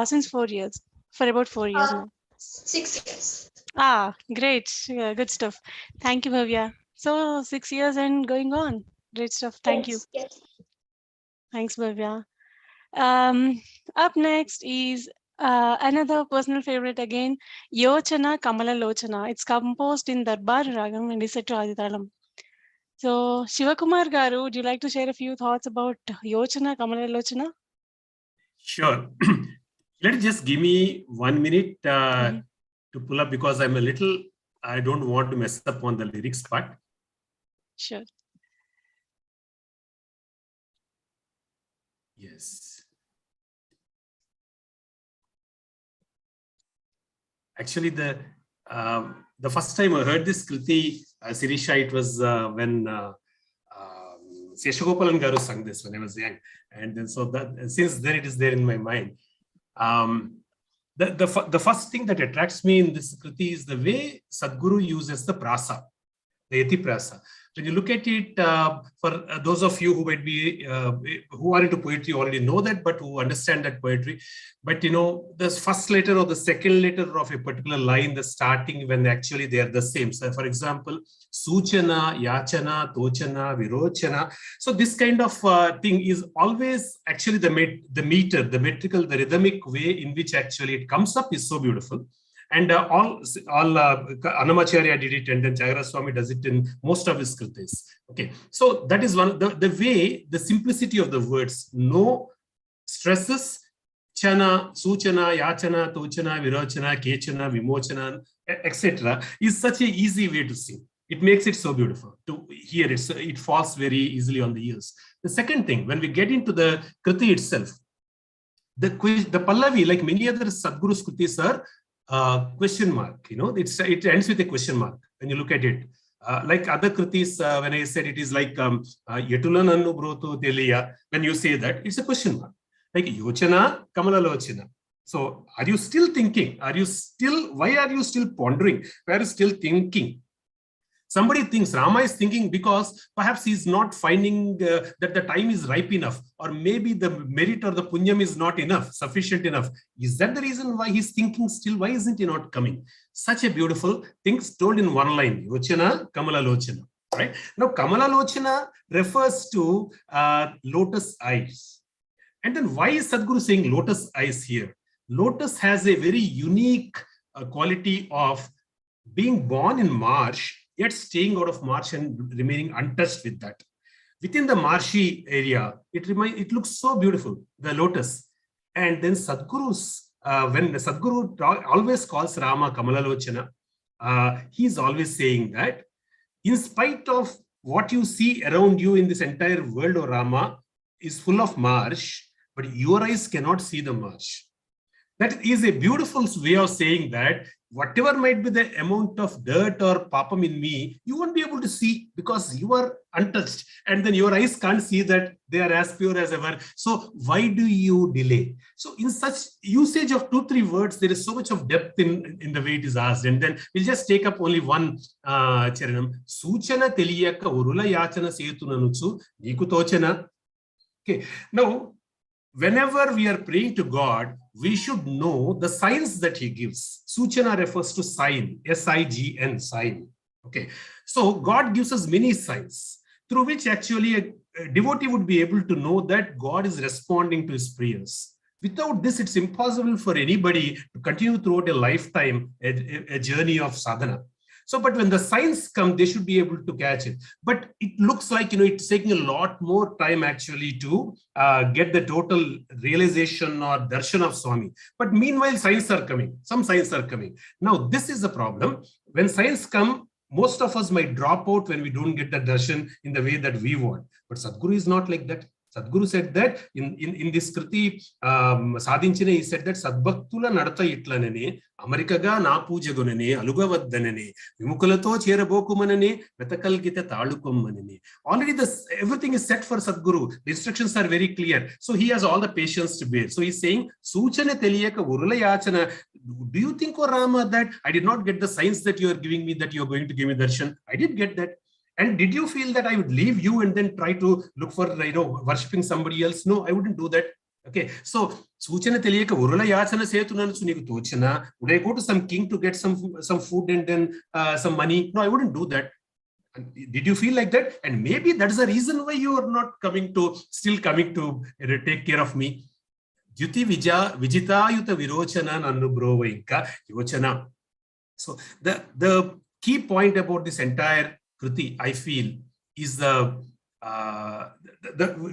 since 4 years, for about 4 years now. 6 years. Great. Yeah, good stuff. Thank you, Bhavya. So 6 years and going on. Great stuff. Thank you. Yes. Thanks, Bhavya. Up next is another personal favorite again, Yochana Kamala Lochana. It's composed in Darbar Ragam and is set to Aditalam. So, Shivakumar Garu, would you like to share a few thoughts about Yochana Kamala Lochana? Sure. Let's just give me 1 minute to pull up, because I don't want to mess up on the lyrics part. Sure. Yes. Actually, the first time I heard this Kriti, Sirisha, it was when Seshagopalan Garu sang this when I was young. And then so that since then it is there in my mind. The first thing that attracts me in this Kriti is the way Sadhguru uses the prasa. the Yatiprasa. When you look at it, for those of you who might be, who are into poetry already know that, but who understand that poetry. But you know, the first letter or the second letter of a particular line, the starting, when actually they are the same. So for example, Suchana, Yachana, Tochana, Virochana. So this kind of thing is always actually the meter, the metrical, the rhythmic way in which actually it comes up is so beautiful. And all Annamacharya did it, and then Chayara Swami does it in most of his kritis. Okay, so that is one, the way, the simplicity of the words, no stresses, chana, suchana, yachana, tochana, virochana, kechana, vimochana, etc. is such an easy way to sing. It makes it so beautiful to hear it. So it falls very easily on the ears. The second thing, when we get into the kriti itself, the Pallavi, like many other Sadguru's kritis, are question mark, you know, it ends with a question mark when you look at it. Like other kritis, when I said it is like Yetulanannu Brotu Teliya, when you say that, it's a question mark. Like Yochana, Kamala Lochana. So are you still thinking? Why are you still pondering? Why are you still thinking? Somebody thinks, Rama is thinking because perhaps he's not finding that the time is ripe enough, or maybe the merit or the punyam is not enough, sufficient enough. Is that the reason why he's thinking still? Why isn't he not coming? Such a beautiful thing told in one line, Yochana, Kamala Lochana. Right? Now, Kamala Lochana refers to lotus eyes. And then why is Sadhguru saying lotus eyes here? Lotus has a very unique quality of being born in marsh, yet staying out of marsh and remaining untouched with that. Within the marshy area, it looks so beautiful, the lotus. And then Sadhguru's, when the Sadhguru always calls Rama Kamalalochana, he's always saying that in spite of what you see around you in this entire world, O Rama, is full of marsh, but your eyes cannot see the marsh. That is a beautiful way of saying that whatever might be the amount of dirt or papam in me, you won't be able to see because you are untouched. And then your eyes can't see that they are as pure as ever. So why do you delay? So in such usage of 2-3 words, there is so much of depth in the way it is asked. And then we'll just take up only one charanam. Suchana teliyaka urula yachana setunanutsu niku tochana. Okay. Now, whenever we are praying to God, we should know the signs that he gives. Suchana refers to sign, S-I-G-N, sign. Okay. So God gives us many signs through which actually a devotee would be able to know that God is responding to his prayers. Without this, it's impossible for anybody to continue throughout a lifetime, a journey of sadhana. So, but when the signs come, they should be able to catch it. But it looks like, you know, it's taking a lot more time actually to get the total realization or darshan of Swami. But meanwhile, signs are coming. Some signs are coming. Now, this is the problem. When signs come, most of us might drop out when we don't get the darshan in the way that we want. But Sadhguru is not like that. Sadhguru said that in this kriti, Sadhinchine, he said that Sadbhaktula Nadata Itlanane, Amerikaga na Pujagunane, Alugavaddanane, Vimukulato Cherabokumanane, Vetakal Gita Talukumanane. Already everything is set for Sadhguru. The instructions are very clear. So he has all the patience to bear. So he's saying, Suchana Teliyaka Urula Yachana. Do you think, O Rama, that I did not get the signs that you are giving me, that you are going to give me darshan? I did get that. And did you feel that I would leave you and then try to look for, worshipping somebody else? No, I wouldn't do that. Okay, so Suchana Teliyaka Urula Yachana Setunanutsu Niku Tochana. Would I go to some king to get some food and then some money? No, I wouldn't do that. Did you feel like that? And maybe that's the reason why you are not still coming to take care of me. Jyuti Vijita Yuta Virochana Nanubro Inka Yochana. So the key point about this entire kriti, I feel, is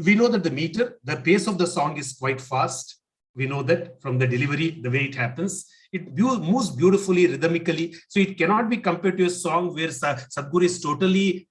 we know that the pace of the song is quite fast. We know that from the delivery, the way it happens, it moves beautifully, rhythmically. So it cannot be compared to a song where Sadhguru is totally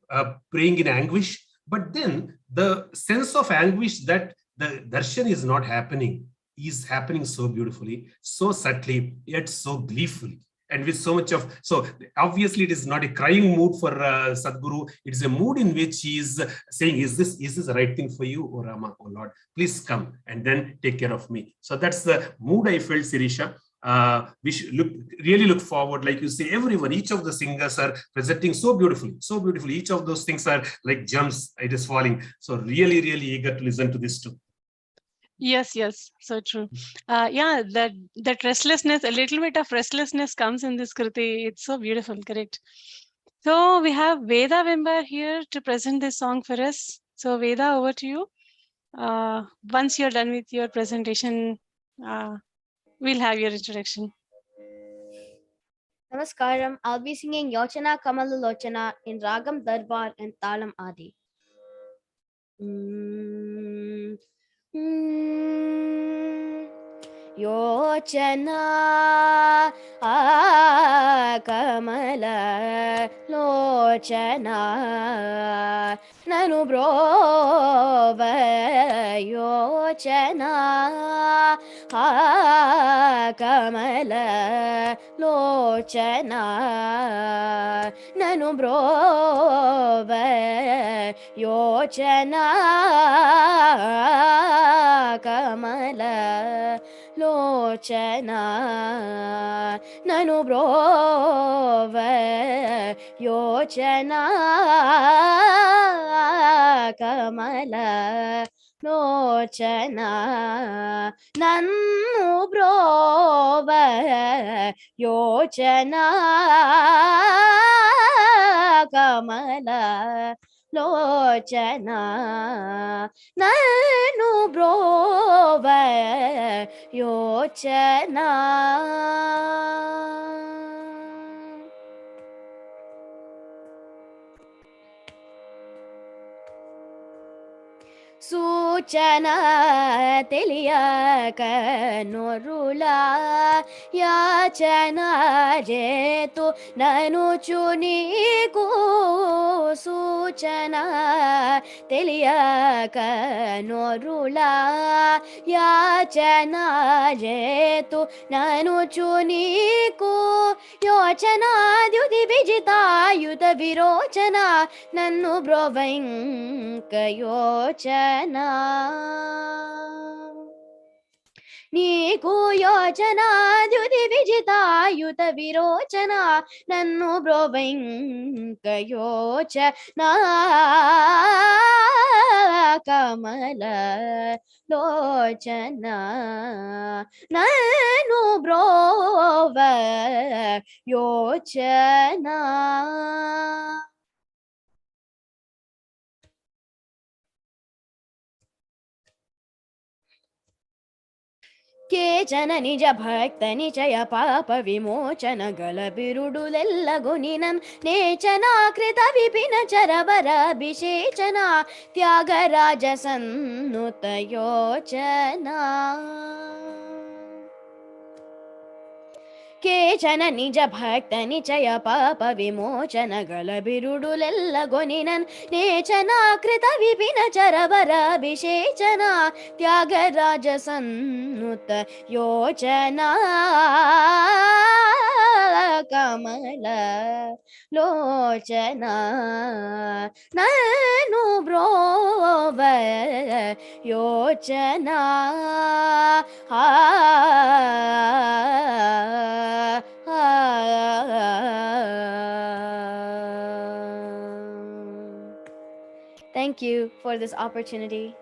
praying in anguish. But then the sense of anguish that the darshan is not happening is happening so beautifully, so subtly, yet so gleefully. And with so much of, so obviously it is not a crying mood for Sadhguru. It is a mood in which he is saying, is this the right thing for you, O Rama, O Lord? Please come and then take care of me. So that's the mood I felt, Sirisha. We should really look forward, like you say, everyone, each of the singers are presenting so beautifully, so beautifully. Each of those things are like gems, it is falling. So really eager to listen to this too. Yes, so true. Yeah, that restlessness, a little bit of restlessness comes in this Kriti. It's so beautiful, correct? So we have Veda Vimba here to present this song for us. So Veda, over to you. Once you're done with your presentation, we'll have your introduction. Namaskaram. I'll be singing Yochana Kamalu Lochana in Ragam Darbar and Talam Adi. Yochana Kamala Lochana Nanu Brova Yochana Kamala Lochana Nanu Brova Yochana Kamala Lochana Nanu Brova Yochana Kamala Lochana Nanu Brova Yochana Kamala Lochana Nanu Brova Yochana. Suchana Teliaka Norula Yachana Jetu Nanuchuniku Suchana Teliaka Norula Yachana Jetu Nanuchuniku Yochana Dyuti Vijita Yuta Virochana Nanu Brovainka Yochana Niku Yochana Dyuti Vijita Yuta Virochana Nanu Brovainka Yochana Kamala Lochana Nanu Brova Yochana. Kechana nija bhakta nichaya papa vimochana galabirudulellaguninam nechana krita vipina charavara abhishechana tyagaraja sannuta yochana. Kechana nija bhakta nichaya papa vimochana galabirudulellaguninam nechana krita vipina charavara abhishechana tyagaraja sannuta yochana kamala lochana nanu brova yochana Thank you for this opportunity.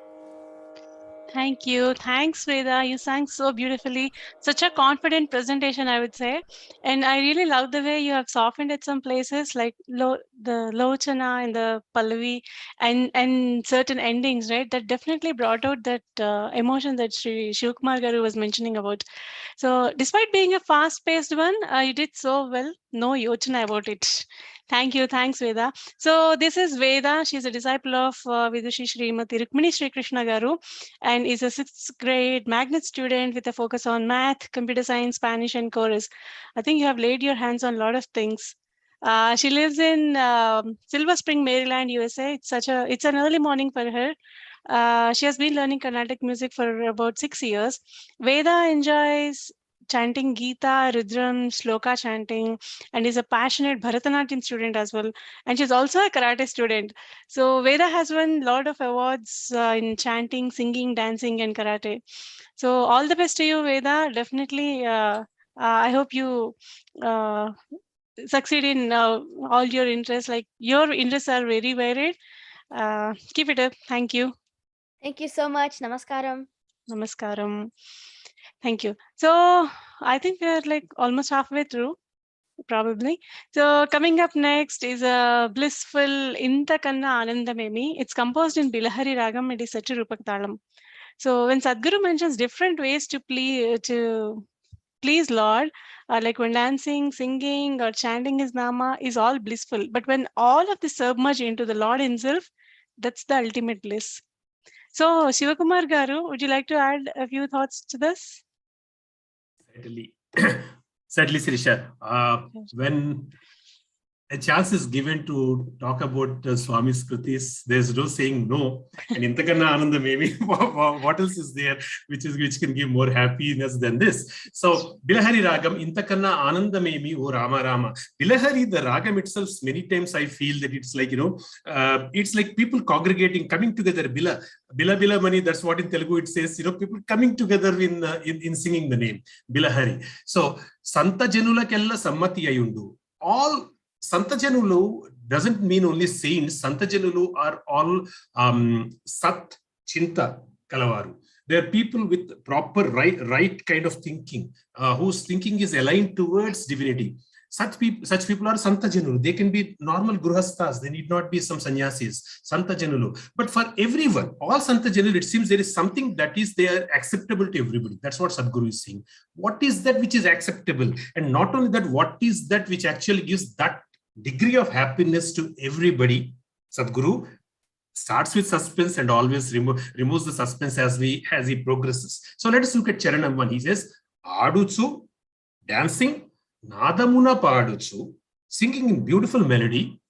Thank you. Thanks, Veda. You sang so beautifully. Such a confident presentation, I would say. And I really love the way you have softened at some places, like the Lochana and the Pallavi and certain endings, right? That definitely brought out that emotion that Sri Shivkumar Garu was mentioning about. So despite being a fast-paced one, you did so well. No Yochana about it. Thank you. Thanks, Veda. So this is Veda. She's a disciple of Vidushi Srimati Rukmini Sri Krishna Garu and is a 6th grade magnet student with a focus on math, computer science, Spanish, and chorus. I think you have laid your hands on a lot of things. She lives in Silver Spring, Maryland, USA. It's an early morning for her. She has been learning Carnatic music for about 6 years. Veda enjoys chanting Gita, Rudram, Shloka chanting, and is a passionate Bharatanatyam student as well. And she's also a karate student. So Veda has won a lot of awards in chanting, singing, dancing, and karate. So all the best to you, Veda. Definitely I hope you succeed in all your interests. Like your interests are very varied. Keep it up. Thank you. Thank you so much. Namaskaram. Namaskaram. Thank you. So I think we're like almost halfway through, probably. So coming up next is a blissful Intakanna Anandamemi. It's composed in Bilahari Ragam. It is set to Rupak Talam. So when Sadhguru mentions different ways to please Lord, like when dancing, singing, or chanting his Nama is all blissful. But when all of this submerge into the Lord himself, that's the ultimate bliss. So Shivakumar Garu, would you like to add a few thoughts to this? Certainly. Certainly, Sirisha. When a chance is given to talk about Swami's Kritis, there's no saying no. And Intakanna Ananda, maybe what else is there which can give more happiness than this? So Bilahari Ragam, Intakanna Ananda maybe, O Rama Rama. Bilahari, the Ragam itself, many times I feel that it's like, it's like people congregating, coming together. Bila Mani, that's what in Telugu it says, people coming together in singing the name, Bilahari. So Santa Janula Kella Sammati Ayundu. All Santa Janulu doesn't mean only saints. Santa Janulu are all Sat Chinta Kalavaru. They are people with proper right kind of thinking, whose thinking is aligned towards divinity. Such people are Santa Janulu. They can be normal Gruhastas. They need not be some sannyasis. Santa Janulu. But for everyone, all Santa Janulu, it seems there is something that is there acceptable to everybody. That's what Sadhguru is saying. What is that which is acceptable? And not only that, what is that which actually gives that degree of happiness to everybody? Sadhguru starts with suspense and always removes the suspense as he progresses. So let us look at Charanam 1. He says, Aduchu, dancing, Nadamuna Paduchu, singing in beautiful melody,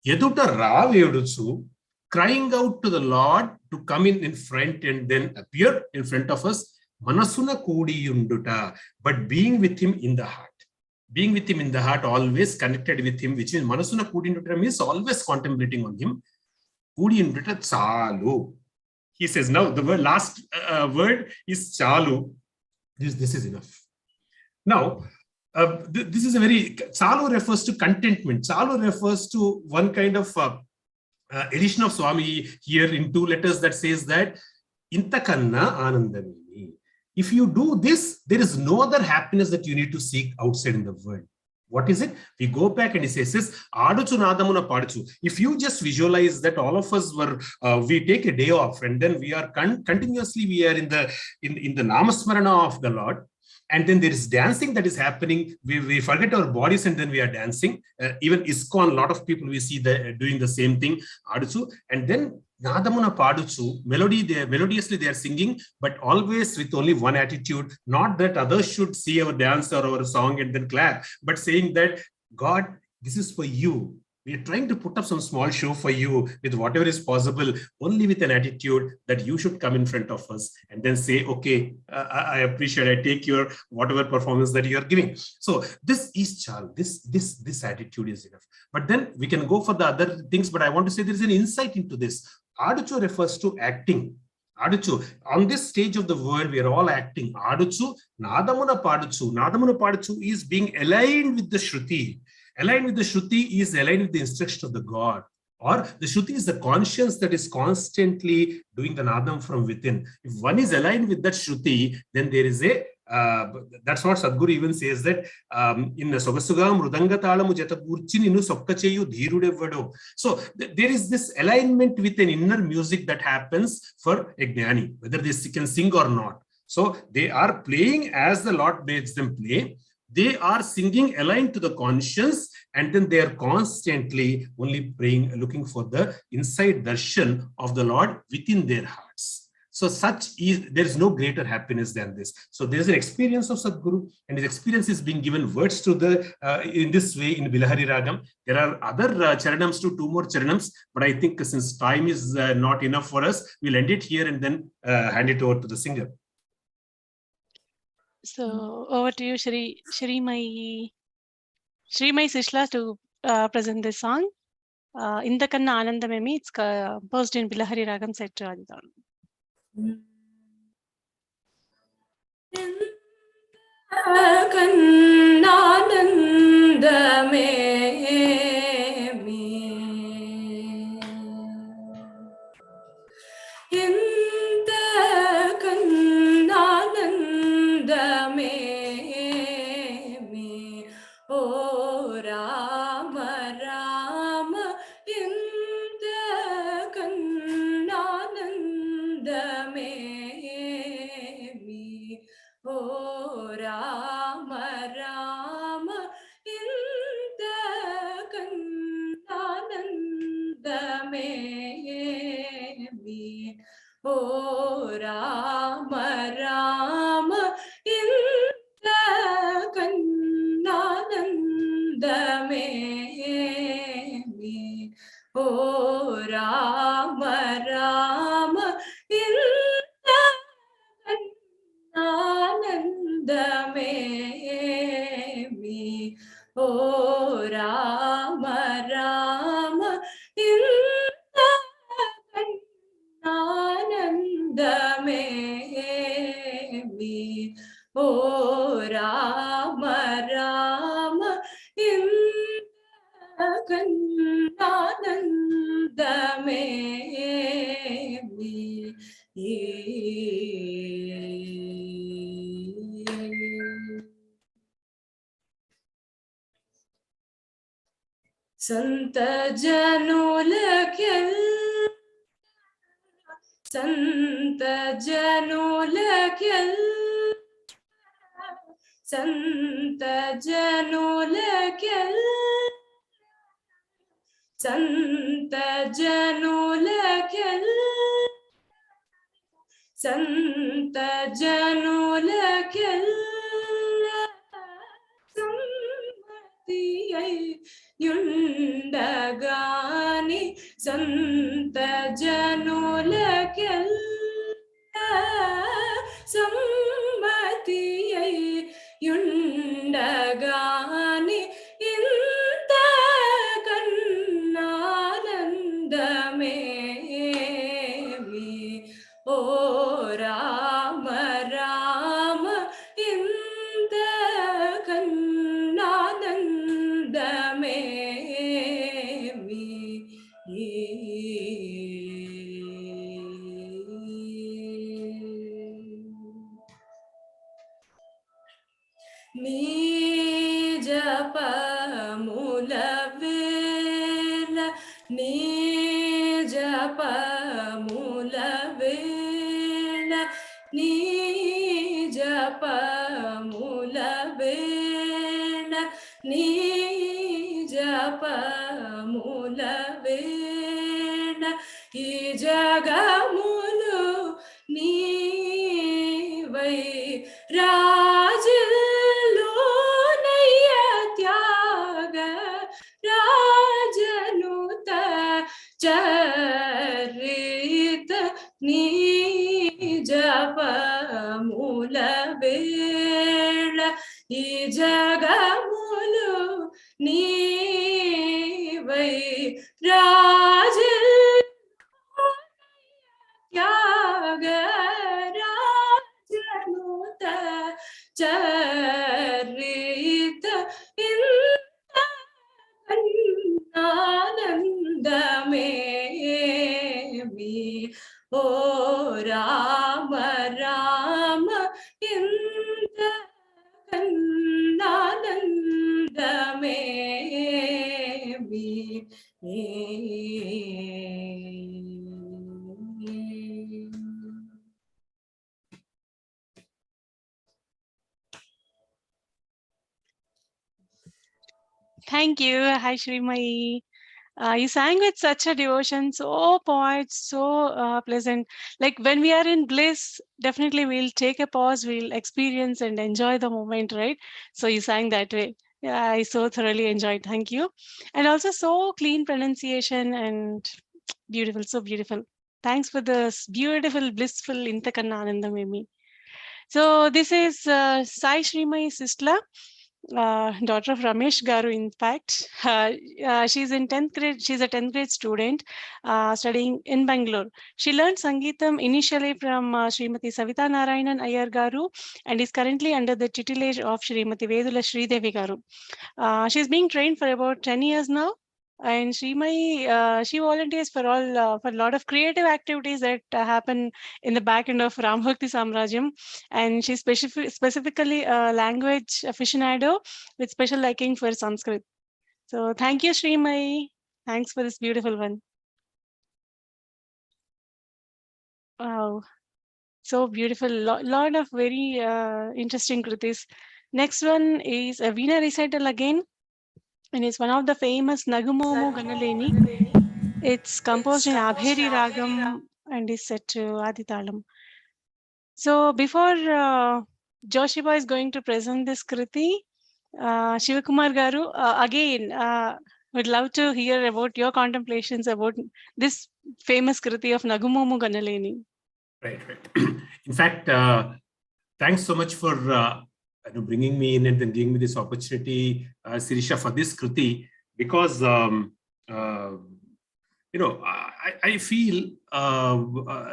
Yeduta Raveduchu, crying out to the Lord to come in front and then appear in front of us, Manasuna Kudi Yunduta, but being with him in the heart. Being with him in the heart, always connected with him, which means Manasuna Kudi Yunduta means always contemplating on him. Kudi Yunduta Chalu. He says, now the last word is Chalu. This is enough. Now, this is a very, Chalu refers to contentment. Chalu refers to one kind of edition of Swami here in 2 letters that says that Intakanna Anandamini. If you do this, there is no other happiness that you need to seek outside in the world. What is it? We go back and he says, Aduchu Nadamuna Paduchu. If you just visualize that all of us were, we take a day off and then we are continuously, we are in the Namasmarana of the Lord. And then there is dancing that is happening. We forget our bodies and then we are dancing. Even ISKCON, a lot of people we see doing the same thing. Aduchu. And then Nadamuna Paduchu, melodiously they are singing, but always with only one attitude. Not that others should see our dance or our song and then clap, but saying that, God, this is for you. We are trying to put up some small show for you with whatever is possible, only with an attitude that you should come in front of us and then say, okay, I appreciate, I take your whatever performance that you are giving. So this is Chal, this attitude is enough. But then we can go for the other things, but I want to say there is an insight into this. Aduchu refers to acting. Aduchu, on this stage of the world, we are all acting. Aduchu, Nadamuna Paduchu. Nadamuna Paduchu is being aligned with the Shruti. Aligned with the Shruti is aligned with the instruction of the God. Or the Shruti is the conscience that is constantly doing the Nadam from within. If one is aligned with that Shruti, then there is a, that's what Sadhguru even says that in Sogasugam Rudanga Talamu Jatagurchin inu Sokkacheyu Dhirudevado. So there is this alignment with an inner music that happens for a Jnani, whether they can sing or not. So they are playing as the Lord makes them play. They are singing aligned to the conscience, and then they are constantly only praying, looking for the inside darshan of the Lord within their hearts. So there is no greater happiness than this. So there is an experience of Sadhguru, and his experience is being given words to in this way in Bilahari Ragam. There are other charanams too, 2 more charanams, but I think since time is not enough for us, we'll end it here and then hand it over to the singer. So over to you, Shrimai Sishla, to present this song. Intakanna Anandamemi, it's composed in Bilahari Ragam set to Adidam. O Rama Rama inta kannanandame me. O Rama Rama inta kannanandame me. O Rama Rama inta kannanandame me. O Rama Rama inta kannanandame me. సంత జనులకెల్ల యుండగాని సంత జనులకెల్ల సమ్మతి యుండగాని ఇంత కన్నానందమేమి. ఓ రామ రామ ఇంత కన్నానందమేమి. నీ జపముల వేళ నీ జపముల వేళ నీ జపముల వేళ నీ జపముల వేళ ఈ జగములు నీవై రాజులోనయ్య త్యాగ రాజనుత చరిత నీ జపముల వేళ ఈ జగములు నీవై రాజు త్యాగ రాజనుత చరిత ఇంత కన్నానందమేమి. ఓ రామ రామ ఇంత కన్నానందమేమి. Thank you. Hi, Shrimai. You sang with such a devotion, so poet, so pleasant. Like when we are in bliss, definitely we'll take a pause, we'll experience and enjoy the moment, right? So you sang that way. Yeah, I so thoroughly enjoyed. Thank you. And also so clean pronunciation and beautiful, so beautiful. Thanks for this beautiful, blissful Intakanna Anandamemi. So this is Sai Shrimai Sistla. Daughter of Ramesh Garu, in fact. She's in 10th grade. She's a 10th grade student studying in Bangalore. She learned Sangeetam initially from Srimati Savita Narayanan Iyer Garu and is currently under the tutelage of Srimati Vedula Sridevi Garu. She's being trained for about 10 years now. And Shrimai, she volunteers for a lot of creative activities that happen in the back end of Bhakti SAMRAJYAM. And she's specifically a language aficionado with special liking for Sanskrit. So thank you, Shrimai. Thanks for this beautiful one. Wow, so beautiful. Lot of very interesting kritis. Next one is a Veena recital again. And it's one of the famous Nagumomo Ganaleni. It's composed in Abheri Ragam and is set to Aditalam. So before Joshiba is going to present this Kriti, Shivakumar Garu, again, would love to hear about your contemplations about this famous Kriti of Nagumomu Ganaleni. Right. In fact, thanks so much for bringing me in and then giving me this opportunity, Sirisha, for this Kriti, because I feel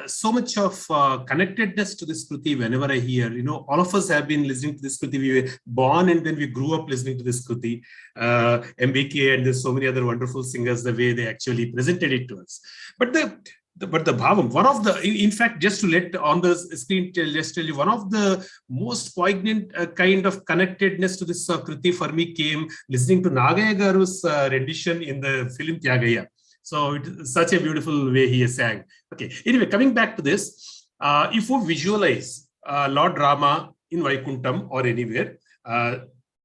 so much of connectedness to this Kriti whenever I hear. All of us have been listening to this Kriti. We were born and then we grew up listening to this Kriti. MBK and there's so many other wonderful singers, the way they actually presented it to us. But the bhavam, one of the, in fact, just to let on the screen, just tell you, one of the most poignant kind of connectedness to this Kriti for me came listening to Nagaya Garu's rendition in the film Tyagaya. So it's such a beautiful way he sang. Okay, anyway, coming back to this, if you visualize Lord Rama in Vaikuntham or anywhere,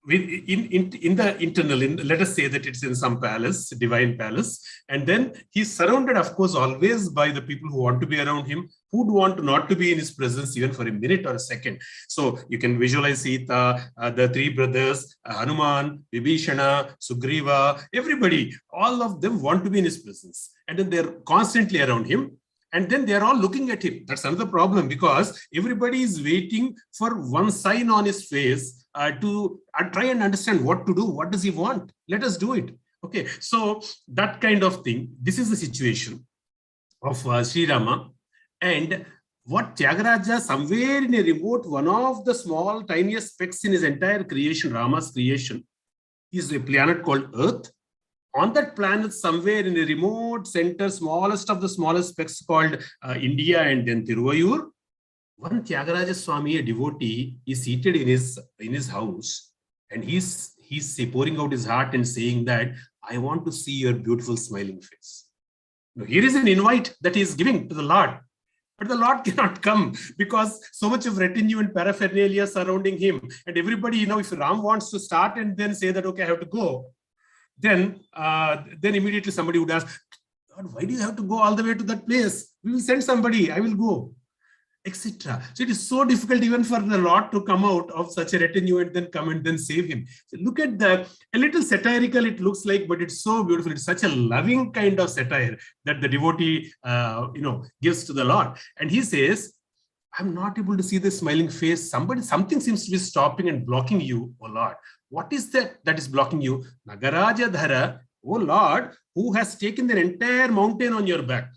in the internal, let us say that it's in some palace, divine palace, and then he's surrounded, of course, always by the people who want to be around him, who'd want not to be in his presence even for a minute or a second. So you can visualize Sita, the three brothers, Hanuman, Vibhishana, Sugriva, everybody, all of them want to be in his presence. And then they're constantly around him. And then they're all looking at him. That's another problem, because everybody is waiting for one sign on his face to try and understand what to do. What does he want? Let us do it. Okay, so that kind of thing. This is the situation of Sri Rama. And what Tyagaraja, somewhere in a remote, one of the small, tiniest specks in his entire creation, Rama's creation, is a planet called Earth. On that planet, somewhere in a remote center, smallest of the smallest specks called India and then Tiruvayur, one Tyagaraja Swami, a devotee, is seated in his house, and he's pouring out his heart and saying that, I want to see your beautiful smiling face. Now, here is an invite that he is giving to the Lord. But the Lord cannot come because so much of retinue and paraphernalia surrounding him. And everybody, if Ram wants to start and then say that, okay, I have to go, then immediately somebody would ask, God, why do you have to go all the way to that place? We will send somebody, I will go, etc. So it is so difficult even for the Lord to come out of such a retinue and then come and then save him. So look at a little satirical it looks like, but it's so beautiful. It's such a loving kind of satire that the devotee, gives to the Lord. And he says, I'm not able to see the smiling face. Something seems to be stopping and blocking you, O Lord. What is that is blocking you? Nagaraja Dhara, O Lord, who has taken the entire mountain on your back.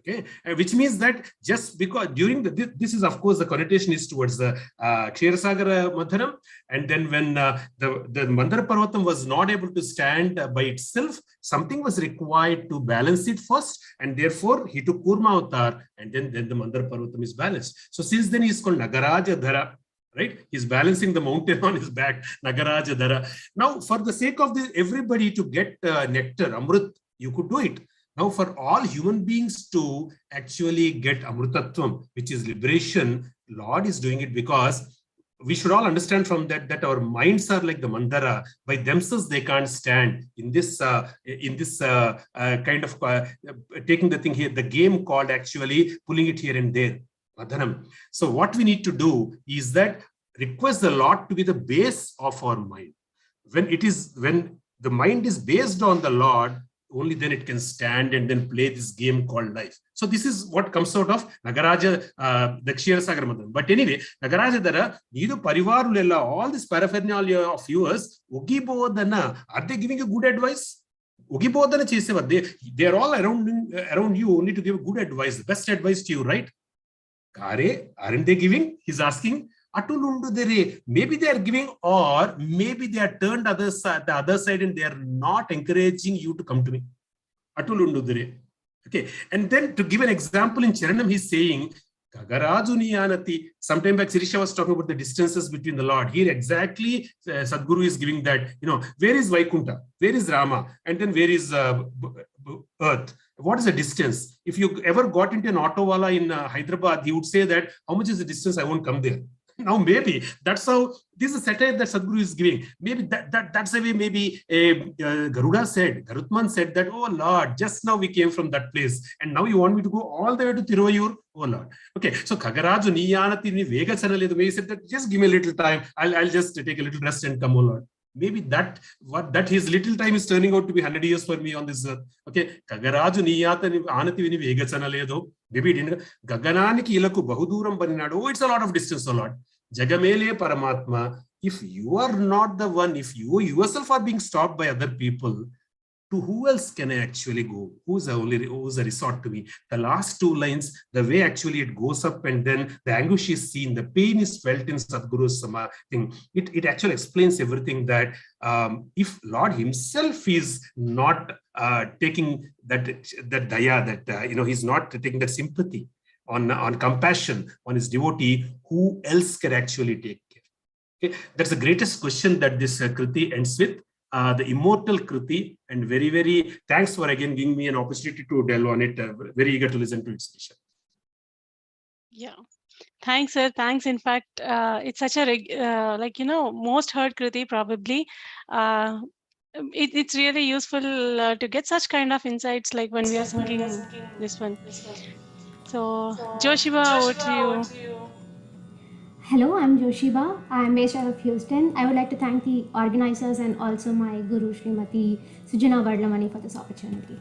Okay, which means that just because during this is, of course, the connotation is towards the Ksherasagara Madharam, and then when the Mandara Parvatam was not able to stand by itself, something was required to balance it first, and therefore he took Kurma Avatar, and then the Mandara Parvatam is balanced. So since then he is called Nagaraja Dhara. Right? He's balancing the mountain on his back, Nagaraja Dhara. Now, for the sake of this, everybody to get nectar, Amrit, you could do it. Now, for all human beings to actually get Amrutatvam, which is liberation, Lord is doing it because we should all understand from that our minds are like the Mandara. By themselves, they can't stand in this kind of taking the thing here, the game called actually pulling it here and there. Adhanam. So what we need to do is that request the Lord to be the base of our mind. When the mind is based on the Lord, only then it can stand and then play this game called life. So this is what comes out of Nagaraja, the Ksherasagara Madharam. But anyway, Nagaraja Dhara, Nidu Parivarulella, all this paraphernalia of yours, Ugibodhana, are they giving you good advice? Ugibodhana Cheseva, they are all around you only to give good advice, the best advice to you, right? Kare, aren't they giving? He's asking. Maybe they are giving, or maybe they are turned the other side and they are not encouraging you to come to me. Okay, and then to give an example in Charanam, he's saying, sometime back Sirisha was talking about the distances between the Lord. Here exactly Sadhguru is giving that, where is Vaikuntha? Where is Rama? And then where is Earth? What is the distance? If you ever got into an auto wala in Hyderabad, he would say that, how much is the distance? I won't come there. Now, maybe that's how this is a satire that Sadhguru is giving. Maybe that's the way. Maybe Garuda said, Garutman said that, oh Lord, just now we came from that place, and now you want me to go all the way to Tiruvayur? Oh Lord. Okay, so Kagaraju Niyanati ni Vega Chanaledu. He said that just give me a little time. I'll just take a little rest and come, oh Lord. Maybe that his little time is turning out to be 100 years for me on this earth. Okay, Kagaraju Niyata Anati Vini Vega Chanaledu. Maybe didn't Gagananiki Ilaku Bahuduram Baninadu. Oh, it's a lot of distance, oh Lord. Jagamele Paramatma. If you are not the one, if you yourself are being stopped by other people, to who else can I actually go? Who's a resort to me? The last two lines, the way actually it goes up and then the anguish is seen, the pain is felt in Sadhguru's thing. It actually explains everything that if Lord himself is not taking that daya, that he's not taking that sympathy on compassion on his devotee, who else can actually take care? Okay, that's the greatest question that this Kriti ends with. The immortal Kriti, and very, very thanks for again giving me an opportunity to delve on it. Very eager to listen to it, Sirisha. Yeah, thanks, sir. Thanks. In fact, it's such a most heard Kriti probably. It's really useful to get such kind of insights like when we are singing this one. So, Joshiba, over to you. Hello, I'm Joshiba. I'm based out of Houston. I would like to thank the organizers and also my Guru Srimati Sujana Vardlamani for this opportunity.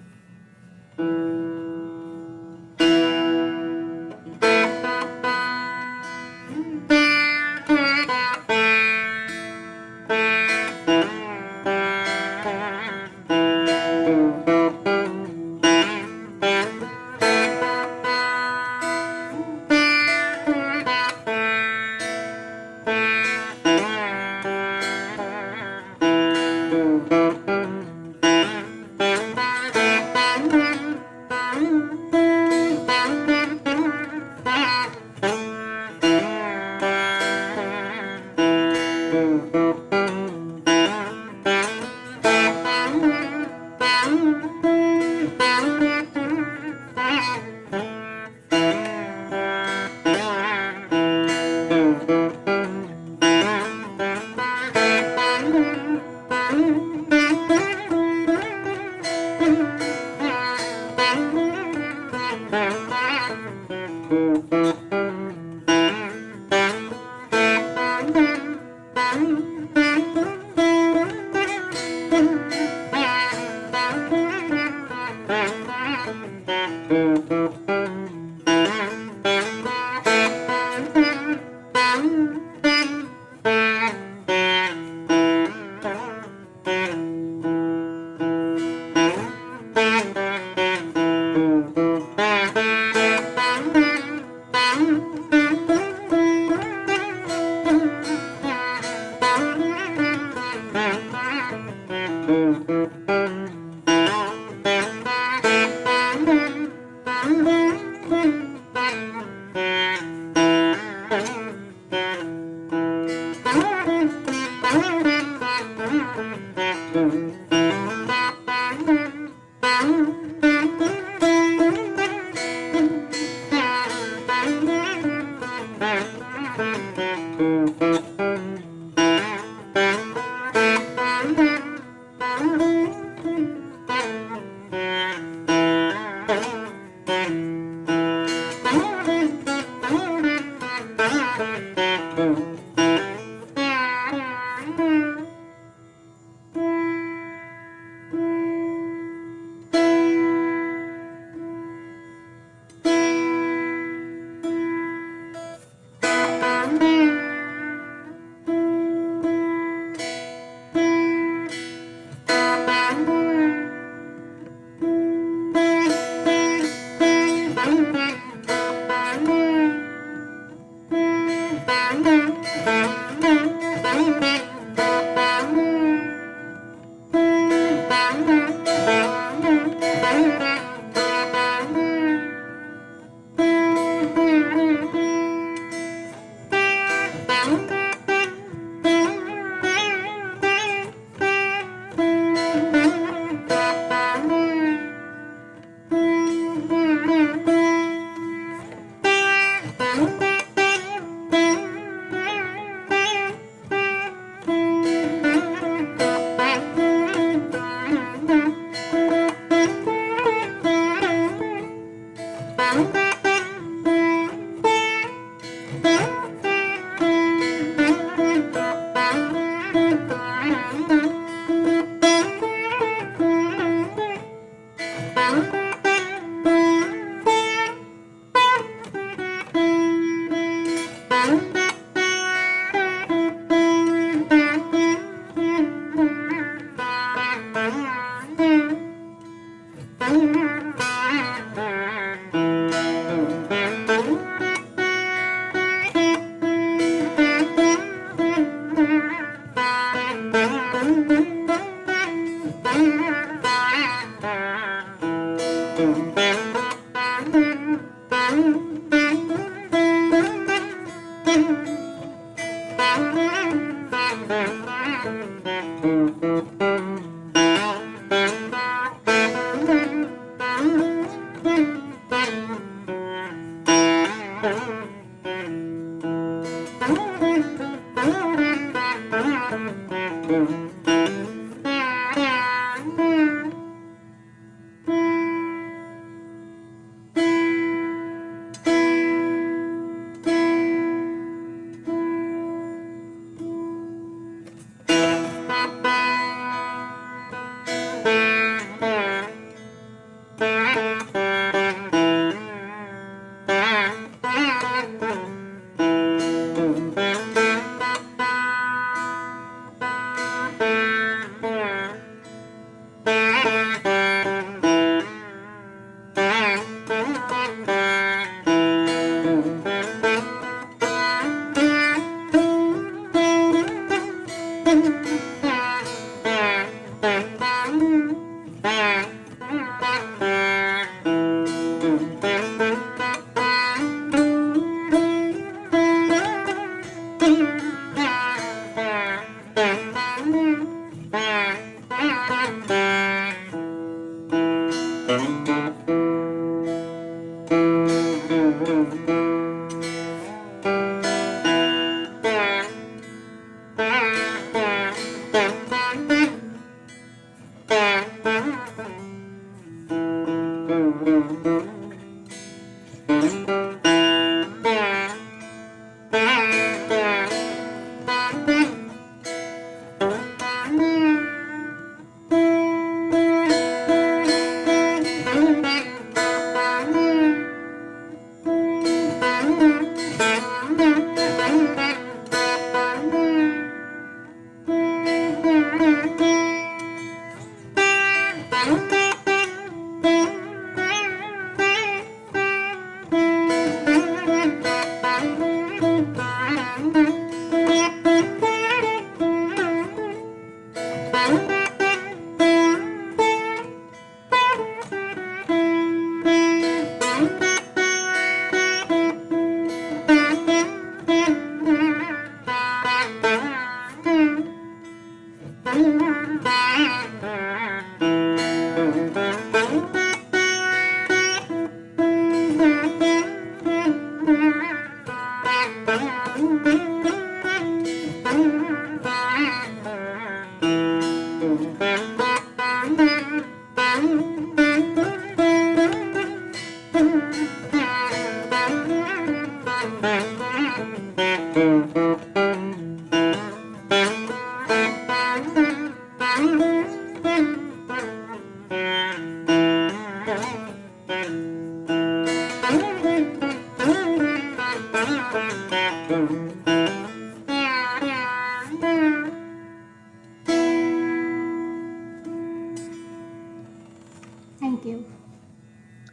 Thank you.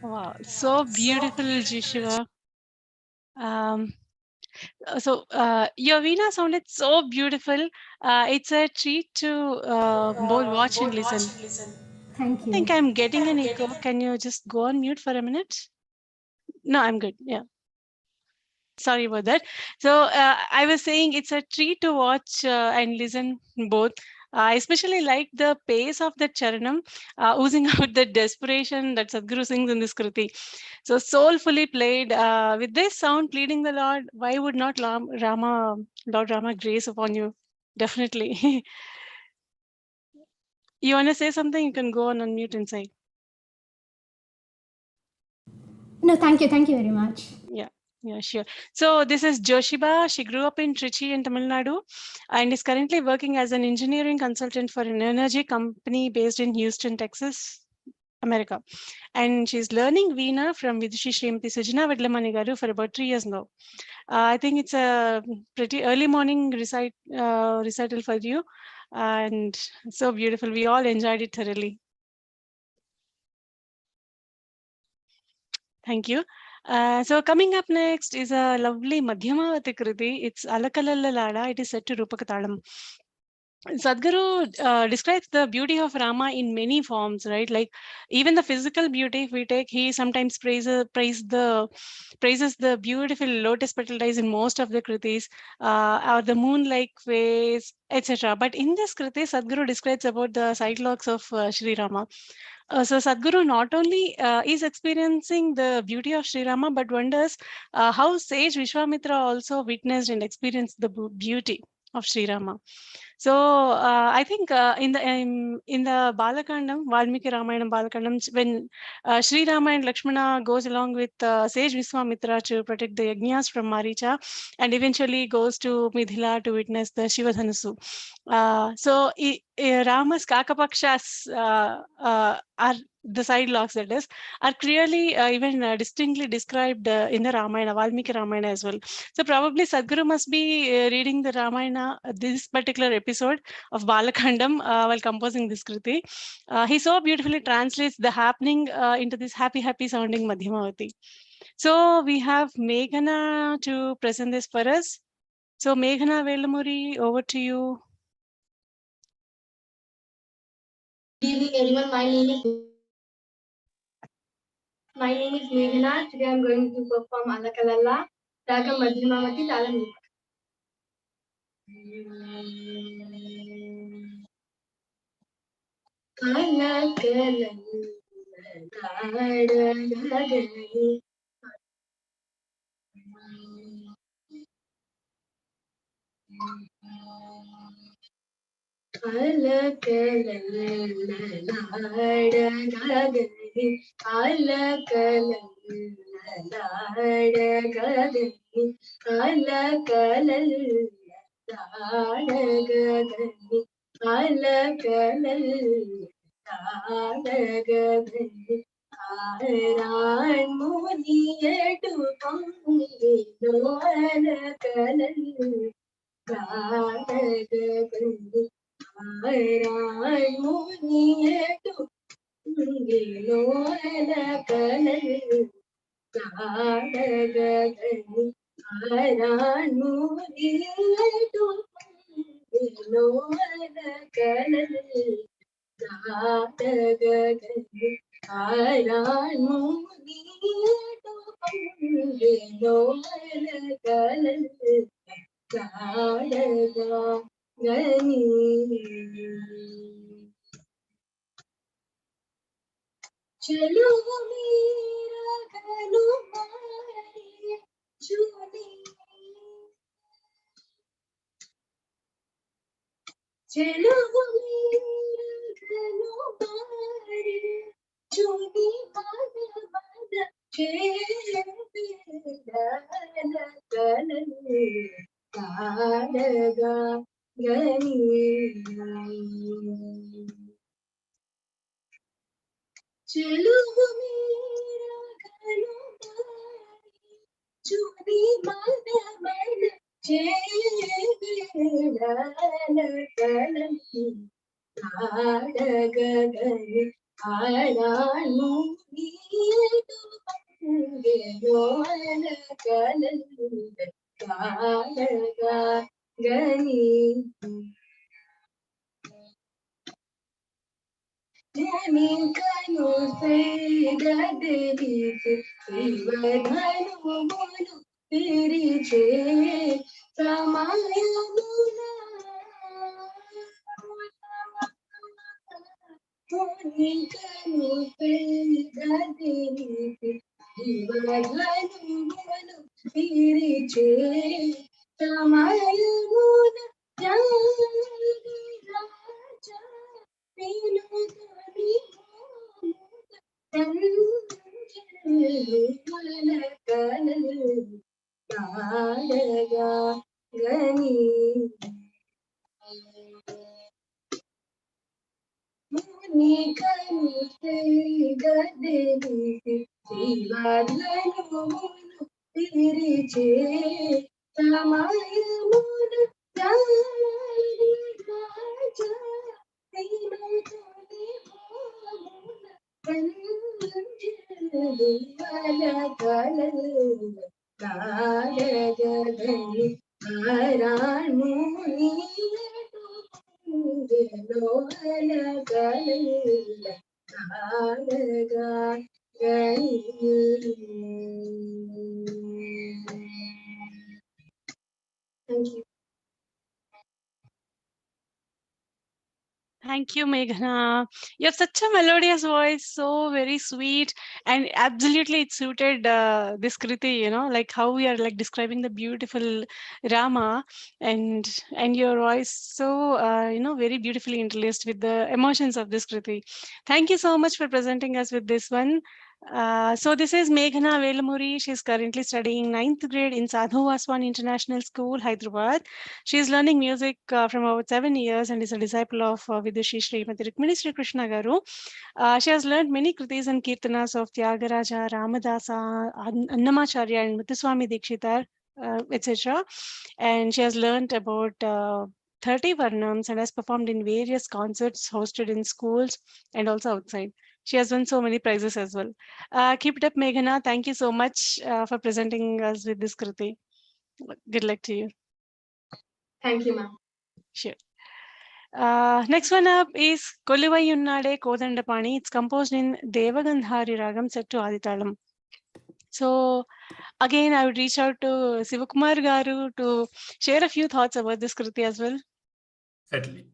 Wow, so beautiful, Jishiva. Your Veena sounded so beautiful. It's a treat to both watch and listen. Thank I you. think I'm getting an echo. Can you just go on mute for a minute? No, I'm good. Yeah. Sorry about that. So I was saying it's a treat to watch and listen both. I especially like the pace of the charanam, oozing out the desperation that Sadhguru sings in this Kruti. So soulfully played with this sound, pleading the Lord. Why would not Lord Rama grace upon you? Definitely. You want to say something? You can go on unmute inside. No, thank you. Thank you very much. Yeah. Yeah, sure. So this is Joshiba. She grew up in Trichy in Tamil Nadu and is currently working as an engineering consultant for an energy company based in Houston, Texas, America. And she's learning Veena from Vidushi Srimati Sujana Velamuri garu for about 3 years now. I think it's a pretty early morning recital for you, and so beautiful. We all enjoyed it thoroughly. Thank you. So coming up next is a lovely Madhyamavati Kriti. It's Alakalallalada. It is set to Rupakatalam. Sadhguru describes the beauty of Rama in many forms, right? Like even the physical beauty, if we take, he sometimes praises the beautiful lotus petal eyes in most of the kritis, or the moon-like face, etc. But in this kriti, Sadhguru describes about the side locks of Sri Rama. So Sadhguru not only is experiencing the beauty of Sri Rama, but wonders how sage Vishwamitra also witnessed and experienced the beauty of Sri Rama. So I think in the Balakandam, Valmiki Ramayana Balakandam, when Sri Rama and Lakshmana goes along with sage Vishwamitra to protect the Yajnas from Maricha, and eventually goes to Midhila to witness the Shivadhanusu. So Rama's Kakapakshas are the side locks, that is, are clearly even distinctly described in the Ramayana, Valmiki Ramayana as well. So probably Sadhguru must be reading the Ramayana, this particular episode of Balakandam while composing this kriti. He so beautifully translates the happening into this happy sounding Madhyamavati. So we have Meghna to present this for us. So Meghna Velamuri, over to you. Good evening, everyone. My name is Meghna. Today I'm going to perform Alakalalla, Raga Madhyamavati Talam. Thank you. Thank you, Meghna. You have such a melodious voice, so very sweet, and absolutely it suited this Kriti, you know, like how we are like describing the beautiful Rama, and your voice so you know, very beautifully interlaced with the emotions of this Kriti. Thank you so much for presenting us with this one. So this is Meghna Velamuri. She's currently studying 9th grade in Sadhu Vaswan International School, Hyderabad. She is learning music from about 7 years and is a disciple of Vidushi Srimati Rukmini Sri Krishna Garu. She has learned many kritis and kirtanas of Tyagaraja, Ramadasa, Annamacharya and Muthuswami Dikshitar, etc. And she has learned about 30 varnams and has performed in various concerts hosted in schools and also outside. She has won so many prizes as well. Keep it up, Meghna. Thank you so much for presenting us with this kriti. Good luck to you. Thank you, ma'am. Sure. Next one up is Kolivayunnade Kodandapani. It's composed in Devagandhari Ragam set to Aditalam. So again, I would reach out to Sivakumar Garu to share a few thoughts about this kriti as well. Certainly.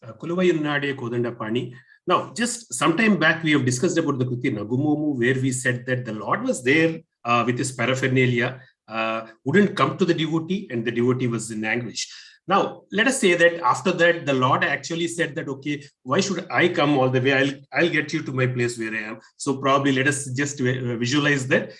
Kolivayunnade Kodandapani. Now, just some time back, we have discussed about the Kriti Nagumomu, where we said that the Lord was there with his paraphernalia, wouldn't come to the devotee, and the devotee was in anguish. Now, let us say that after that, the Lord actually said that, okay, why should I come all the way? I'll get you to my place where I am. So probably let us just visualize that.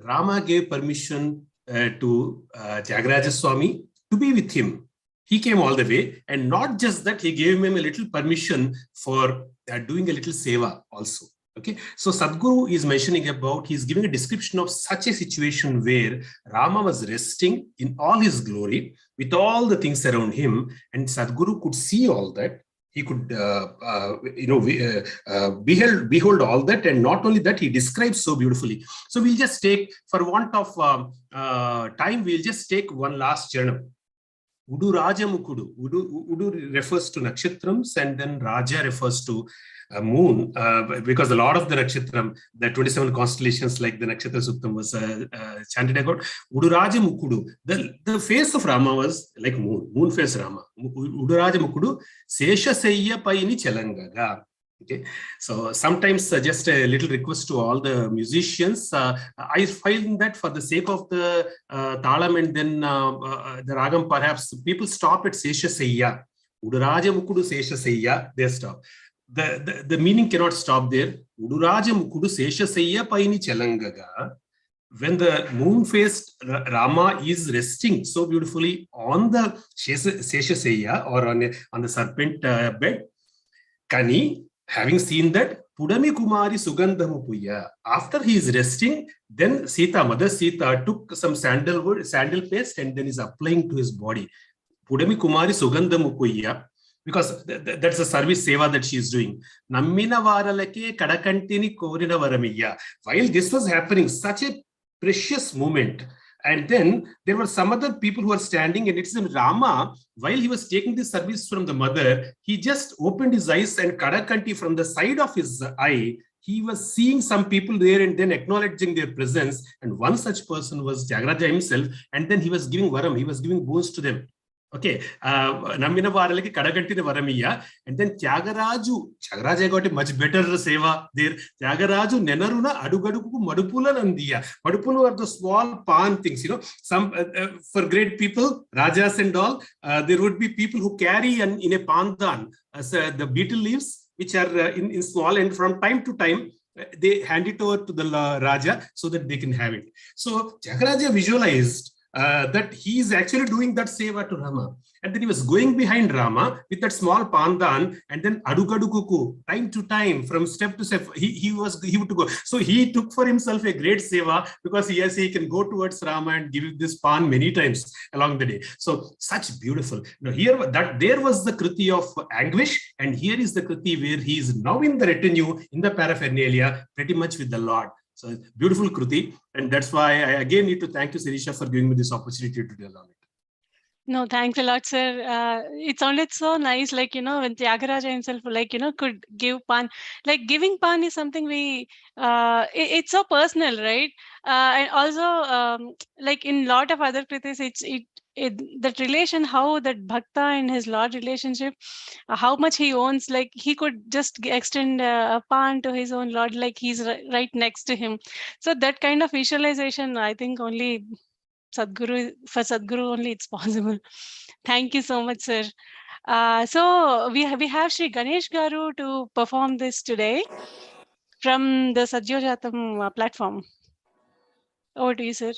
Rama gave permission to Tyagaraja Swami to be with him. He came all the way, and not just that, he gave him a little permission for doing a little seva also. Okay, so Sadhguru is mentioning about, he's giving a description of such a situation where Rama was resting in all his glory with all the things around him, and Sadhguru could see all that. He could, behold all that, and not only that, he describes so beautifully. So we'll just take, for want of time, we'll just take one last charanam. Udu Raja Mukudu. Udu refers to nakshatrams, and then Raja refers to moon, because a lot of the nakshatram, the 27 constellations, like the Nakshatra Suktam was chanted about. Udu Raja Mukudu. The face of Rama was like moon face Rama. Udu Raja Mukudu, Sesha Seyya Paini Chalangaga. Okay, so sometimes just a little request to all the musicians. I find that for the sake of the talam and then the ragam, perhaps people stop at Sesha Seyya. Uduraja Mukudu Sesha Seyya, they stop. The meaning cannot stop there. Uduraja Mukudu Sesha Seyya Paini Chalangaga. When the moon-faced Rama is resting so beautifully on the Sesha Seyya, or on the serpent bed, Kani, having seen that, Pudami Kumari Sugandhamu Puya. After he is resting, then Sita, Mother Sita, took some sandal paste and then is applying to his body. Pudami Kumari Sugandhamu Puya, because that's a service seva that she is doing. Nammina Varalake Kadakantini Korina Varamiya. While this was happening, such a precious moment. And then there were some other people who were standing, and it's Rama, while he was taking this service from the mother, he just opened his eyes, and Kadakanti, from the side of his eye, he was seeing some people there and then acknowledging their presence. And one such person was Tyagaraja himself, and then he was giving varam, he was giving boons to them. Okay, Nammina Varalaki Kadagantine Varamiya, and then Tyagaraja got a much better seva there. Tyagaraja Nenaruna Adugaduku Madupula Nandiya. Madupulu are the small pan things, you know. Some for great people, Rajas and all, there would be people who carry in a pandan as the betel leaves, which are in small, and from time to time they hand it over to the Raja so that they can have it. So Tyagaraja visualized that he is actually doing that seva to Rama. And then he was going behind Rama with that small pandan, and then adugadukuku, time to time, from step to step, he would go. So he took for himself a great seva, because yes, he can go towards Rama and give this pan many times along the day. So such beautiful. Now here, that there was the kriti of anguish, and here is the kriti where he is now in the retinue, in the paraphernalia, pretty much with the Lord. So beautiful Kruti, and that's why I again need to thank you, Sirisha, for giving me this opportunity to tell on it. No, thanks a lot, sir. It sounded so nice, like, when Tyagaraja himself, like, could give pan. Like, giving pan is something it's so personal, right? And also, like in lot of other kritis, that relation, how that bhakta and his Lord relationship, how much he owns, like he could just extend a pan to his own Lord, like he's right next to him. So that kind of visualization, I think only for Sadhguru only it's possible. Thank you so much, sir. So we have Sri Ganesh Garu to perform this today from the SubhakRt platform. Over to you, sir.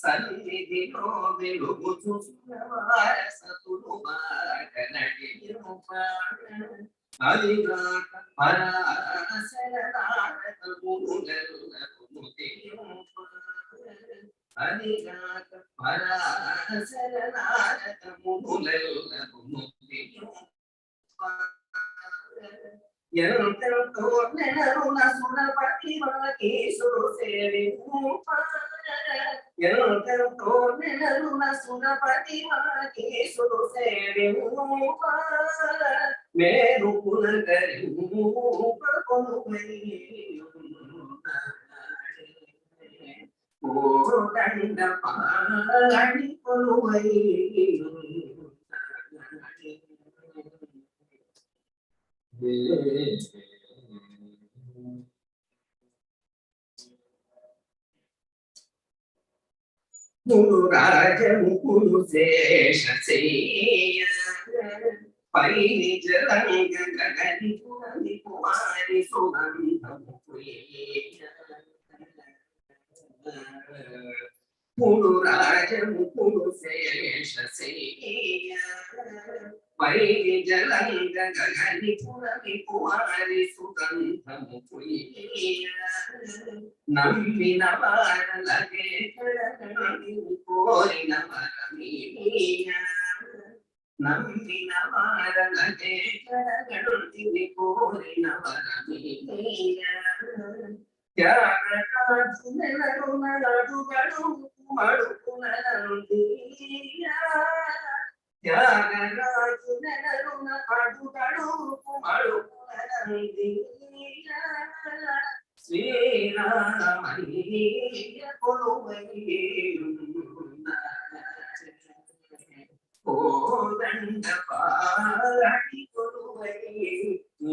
సన్నిధిలో వెలుగు చూసినవార సతులు బాటనడియుప అదిగాక పరాశరనారదములరులకు తెలియుప అదిగాక పరాశరనారదములరులకు తెలియుప ఎంతెంతో నెలరుల సురపతి వాకేశుడు సేవింప ఎంతెంతో నెలరుల సురపతి వాకేశుడు సేవింప మేరు పులకరింప కోదండ పాడి కొలువై మును రాజముకులు శేషశయ్య పైని జలంగ గగని పురని కుమారి సుగంధము మును రాజముకులు శేషశయ్య పైని జలంగ గగని పురని కుమారి సుగంధము నమ్మిన వారలగే కోరిన వరమీయ నమ్మిన వారలగే కోరిన వరమీయ త్యాగరాజు నెలరున అడుగడు మడుపునందీయ త్యాగరాజు నెలరున అడుగడు మడుపునందీయ శ్రీరామయ్య కొలువయ్యున్న కోదండ పాడి కొలువయ్యున్న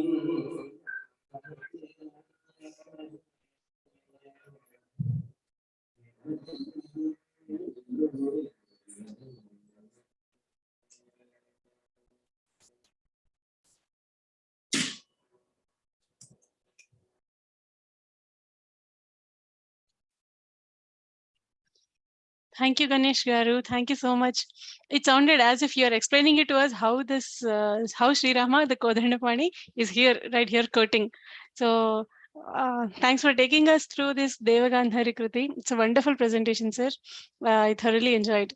Thank you, Ganesh Garu. Thank you so much. It sounded as if you are explaining it to us how this, how Sri Rama, the Kodandapani, is here, right here, quoting. So thanks for taking us through this Devagandhari Kriti. It's a wonderful presentation, sir. I thoroughly enjoyed.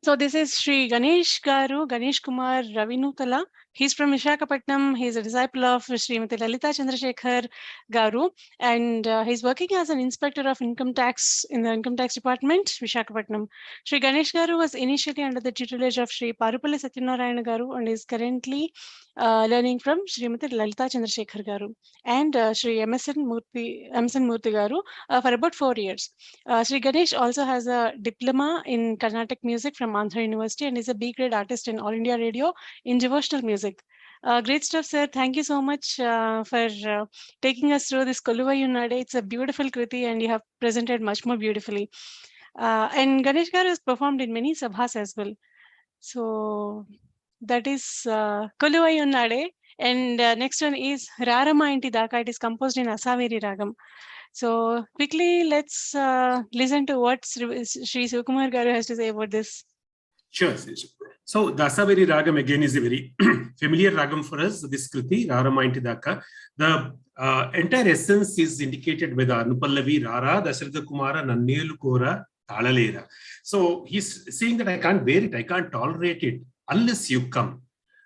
So this is Sri Ganesh Garu, Ganesh Kumar Ravinutala. He's from Visakhapatnam. He's a disciple of Srimati Lalita Chandrasekhar Garu, and he's working as an inspector of income tax in the income tax department, Visakhapatnam. Sri Ganesh Garu was initially under the tutelage of Sri Parupalli Satyanarayana Garu and is currently learning from Srimati Lalita Chandrasekhar Garu and Sri M.S.N. Murthy Garu for about 4 years. Sri Ganesh also has a diploma in Carnatic music from Andhra University and is a B-grade artist in All India Radio in devotional music. Great stuff, sir. Thank you so much for taking us through this Koluvayunnade. It's a beautiful Kriti and you have presented much more beautifully. And Ganesh Garu has performed in many sabhas as well. So that is Koluvayunnade. And next one is rAma Inti Daka. It is composed in Asaveri Ragam. So quickly, let's listen to what Sri Sukumar Garu has to say about this. Sure. So the Asaveri Ragam again is a very familiar Ragam for us, this Kriti, rAma Inti Daka. The entire essence is indicated by the Anupallavi, Rara, Dasharatha Kumara, Nannelu Kora, Talalera. So he's saying that I can't bear it, I can't tolerate it unless you come.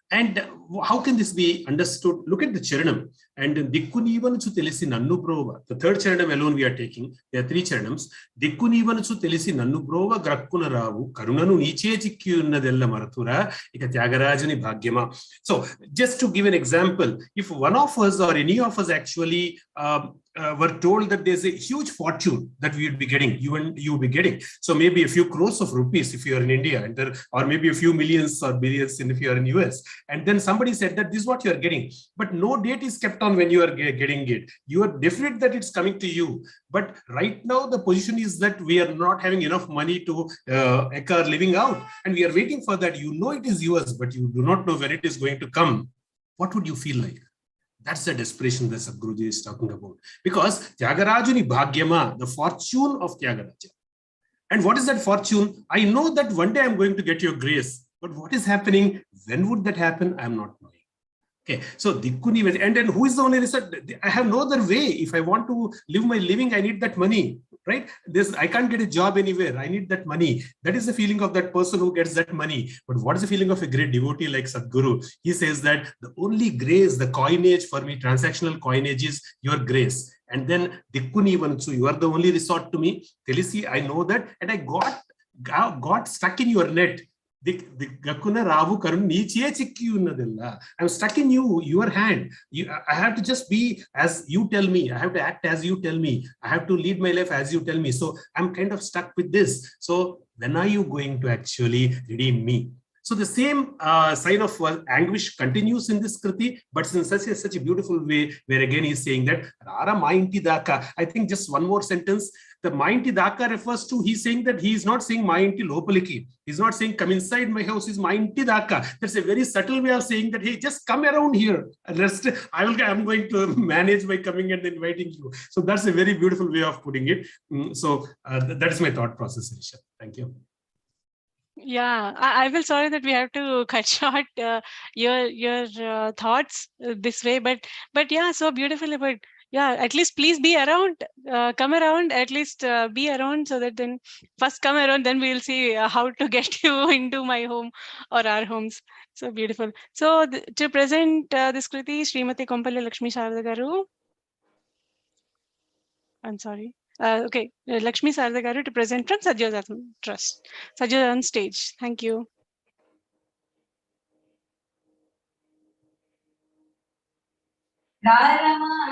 And how can this be understood? Look at the Charanam. And Dikkunivanchu telisi nannu brova. The third Charanam alone we are taking. There are 3 Charanams. Dikkunivanchu telisi nannu brova grakkuna ravu. Karunanu niche chikki unnadella marathura. Ika Tyagarajani bhagyama. So just to give an example, if one of us or any of us actually were told that there's a huge fortune that we will be getting, you will be getting. So maybe a few crores of rupees if you are in India, and or maybe a few millions or billions if you are in US. And then somebody said that this is what you are getting, but no date is kept on when you are getting it. You are definite that it's coming to you. But right now the position is that we are not having enough money to eke our living out, and we are waiting for that. You know it is yours, but you do not know when it is going to come. What would you feel like? That's the desperation that Sadhguruji is talking about. Because Tyagarajuni Bhagyama, the fortune of Tyagaraja. And what is that fortune? I know that one day I'm going to get your grace. But what is happening? When would that happen? I'm not knowing. Okay, so Dikkuni, and then who is the only research? I have no other way. If I want to live my living, I need that money, right? I can't get a job anywhere. I need that money. That is the feeling of that person who gets that money. But what is the feeling of a great devotee like Sadhguru? He says that the only grace, the coinage for me, transactional coinage is your grace. And then Dikkuni Vanchu, you are the only resort to me. Telisi, I know that, and I got stuck in your net. I'm stuck in your hand. I have to just be as you tell me. I have to act as you tell me. I have to lead my life as you tell me. So I'm kind of stuck with this. So when are you going to actually redeem me? So the same sign of anguish continues in this kriti, but in such a beautiful way, where again he's saying that Rara Mainti Daka. I think just one more sentence. The Mainti Daka refers to, he's saying that he is not saying Mainti Lopaliki. He's not saying come inside my house, is Mainti Daka. That's a very subtle way of saying that, hey, just come around here. Rest, I'm going to manage by coming and inviting you. So that's a very beautiful way of putting it. So that is my thought process, Risha. Thank you. Yeah, I will sorry that we have to cut short your thoughts this way, but yeah, so beautifully. But yeah, at least please be around, come around, at least be around, so that then first come around, then we'll see how to get you into my home or our homes. So beautiful. So to present this kriti, Srimati Kompalli Lakshmi Sharada Garu. I'm sorry. Okay, Lakshmi Sharada Garu to present from SubhakRt Trust. Sajjad on stage. Thank you. rAma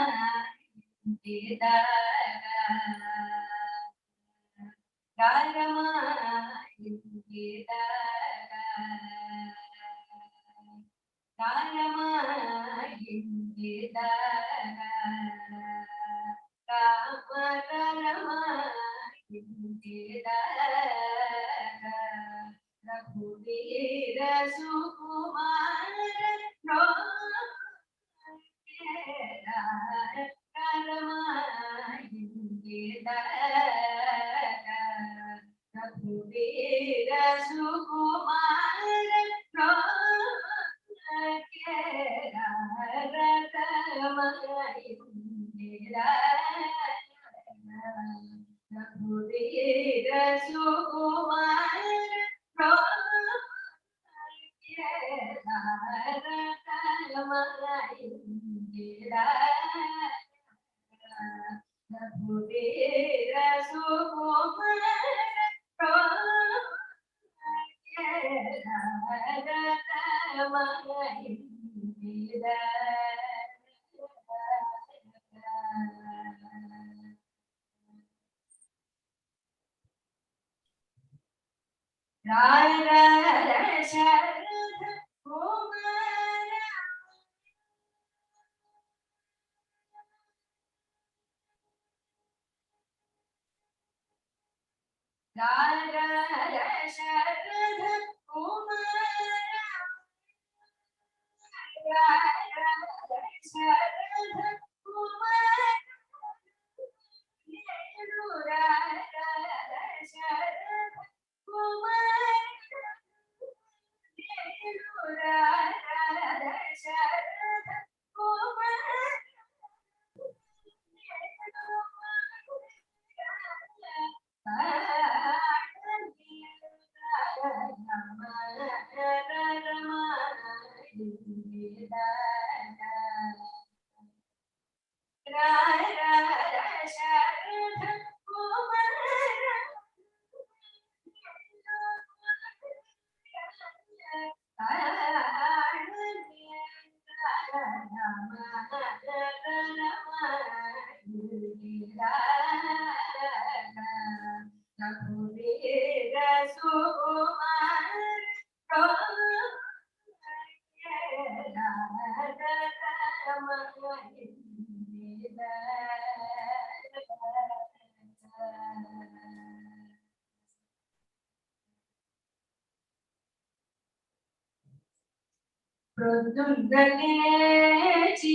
ప్రొద్దుగలేచి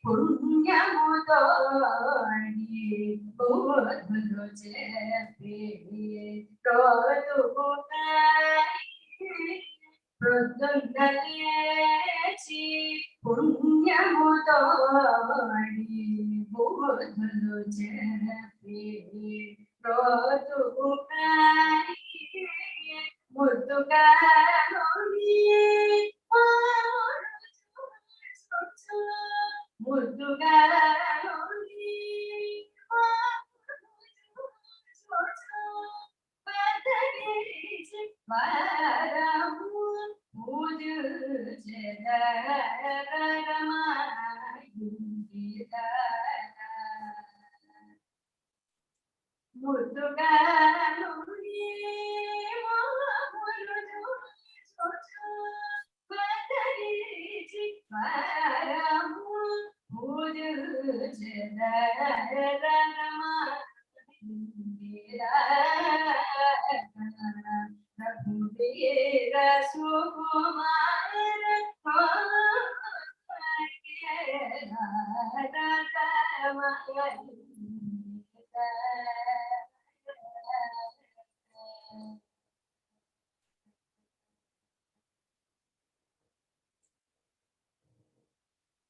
పుణ్యముతోని బోధలు చెప్పి ప్రొద్దున్నలేచి పుణ్యముతోడి బుధులు చెప్పి ముద్దుగా ముద్దుగా ముద్దుగా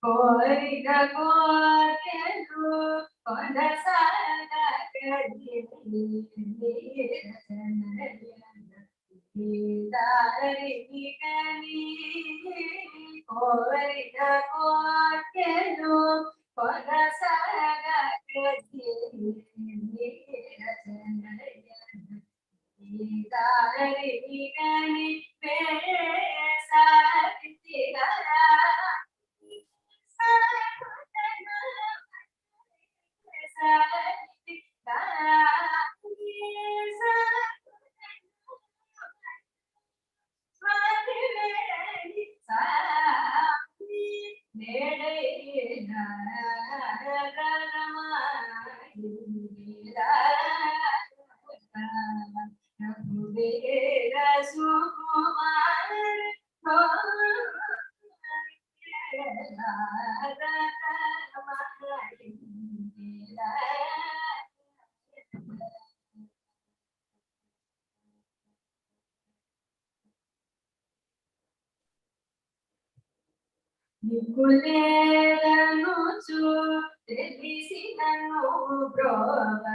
కోరిక కోర్కెలు కోరిక కోర్కెలు నికులేలను చూ తెలిసి నన్ను కరుణను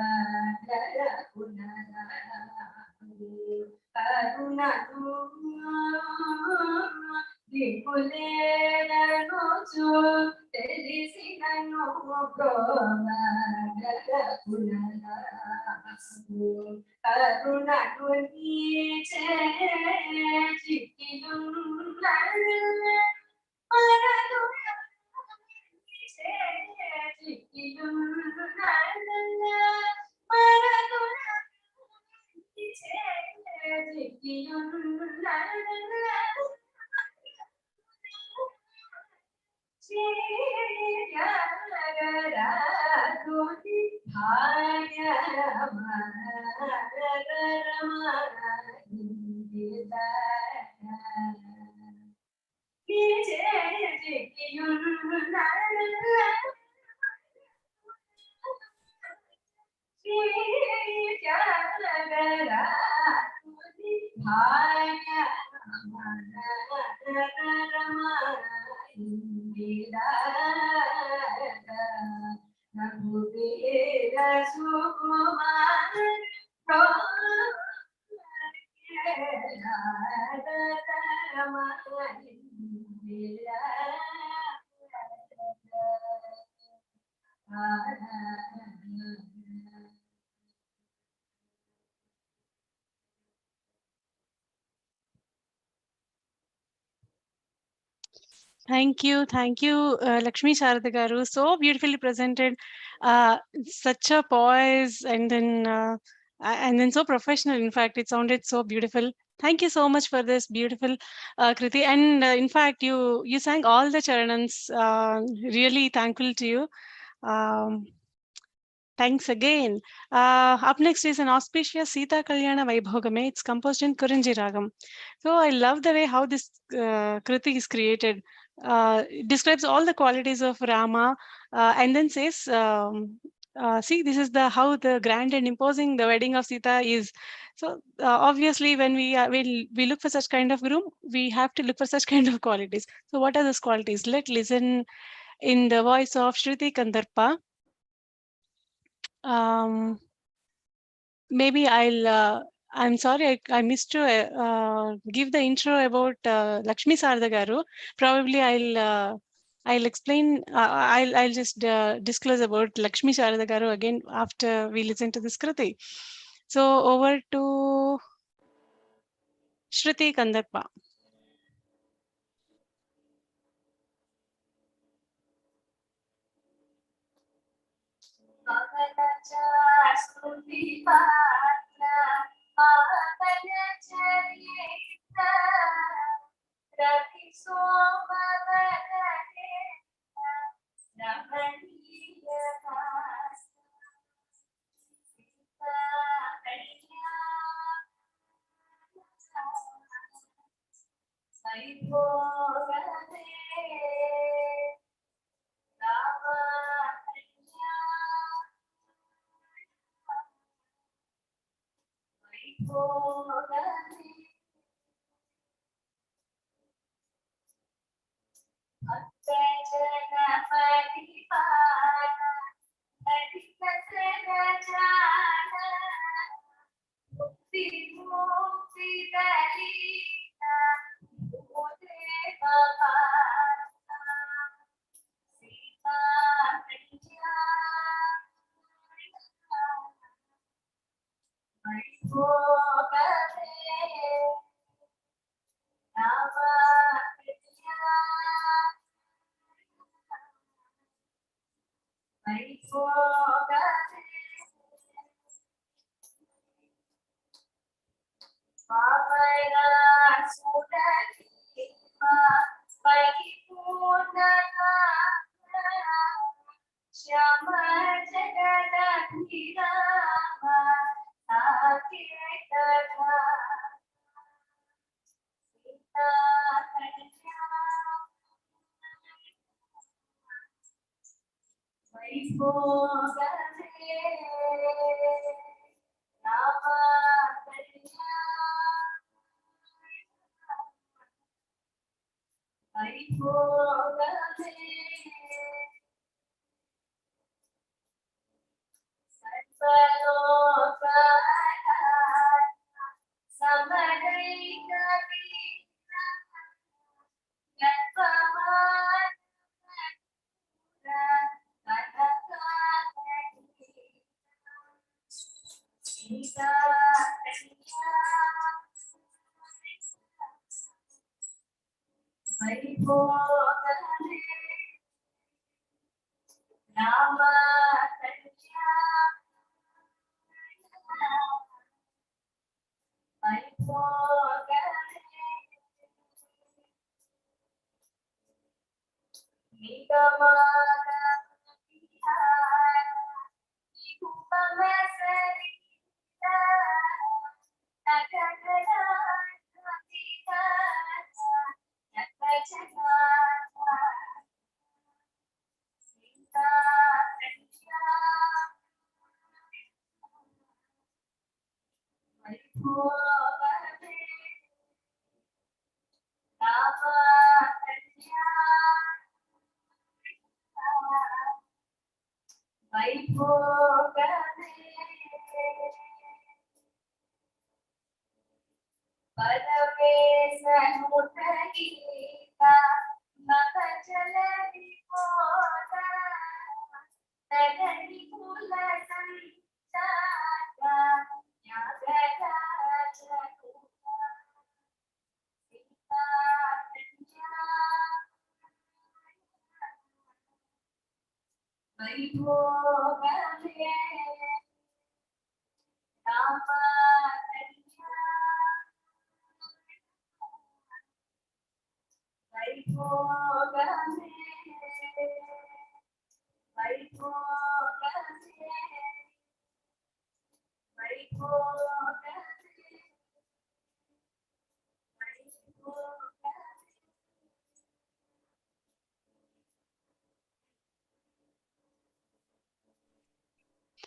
నికులేలను చూ తెలిసి నన్ను కరుణను నీచే చిక్కిలున్న Thank you, Lakshmi Sharada Garu. So beautifully presented, such a poise, and then so professional. In fact, it sounded so beautiful. Thank you so much for this beautiful Kriti. And in fact, you sang all the charanams. Really thankful to you. Thanks again. Up next is an auspicious Sita Kalyana Vaibhogame. It's composed in Kurinji Ragam. So I love the way how this Kriti is created. It describes all the qualities of Rama and then says see, this is the how the grand and imposing the wedding of Sita is. So obviously, when we look for such kind of groom, we have to look for such kind of qualities. So what are those qualities? Let's listen in the voice of Shruti Kandarpa. Maybe I'm sorry, I missed to give the intro about Lakshmi Sarada Garu. Probably I'll explain. I'll just disclose about Lakshmi Sarada Garu again after we listen to this Kriti. So over to Shruti Kandarpa.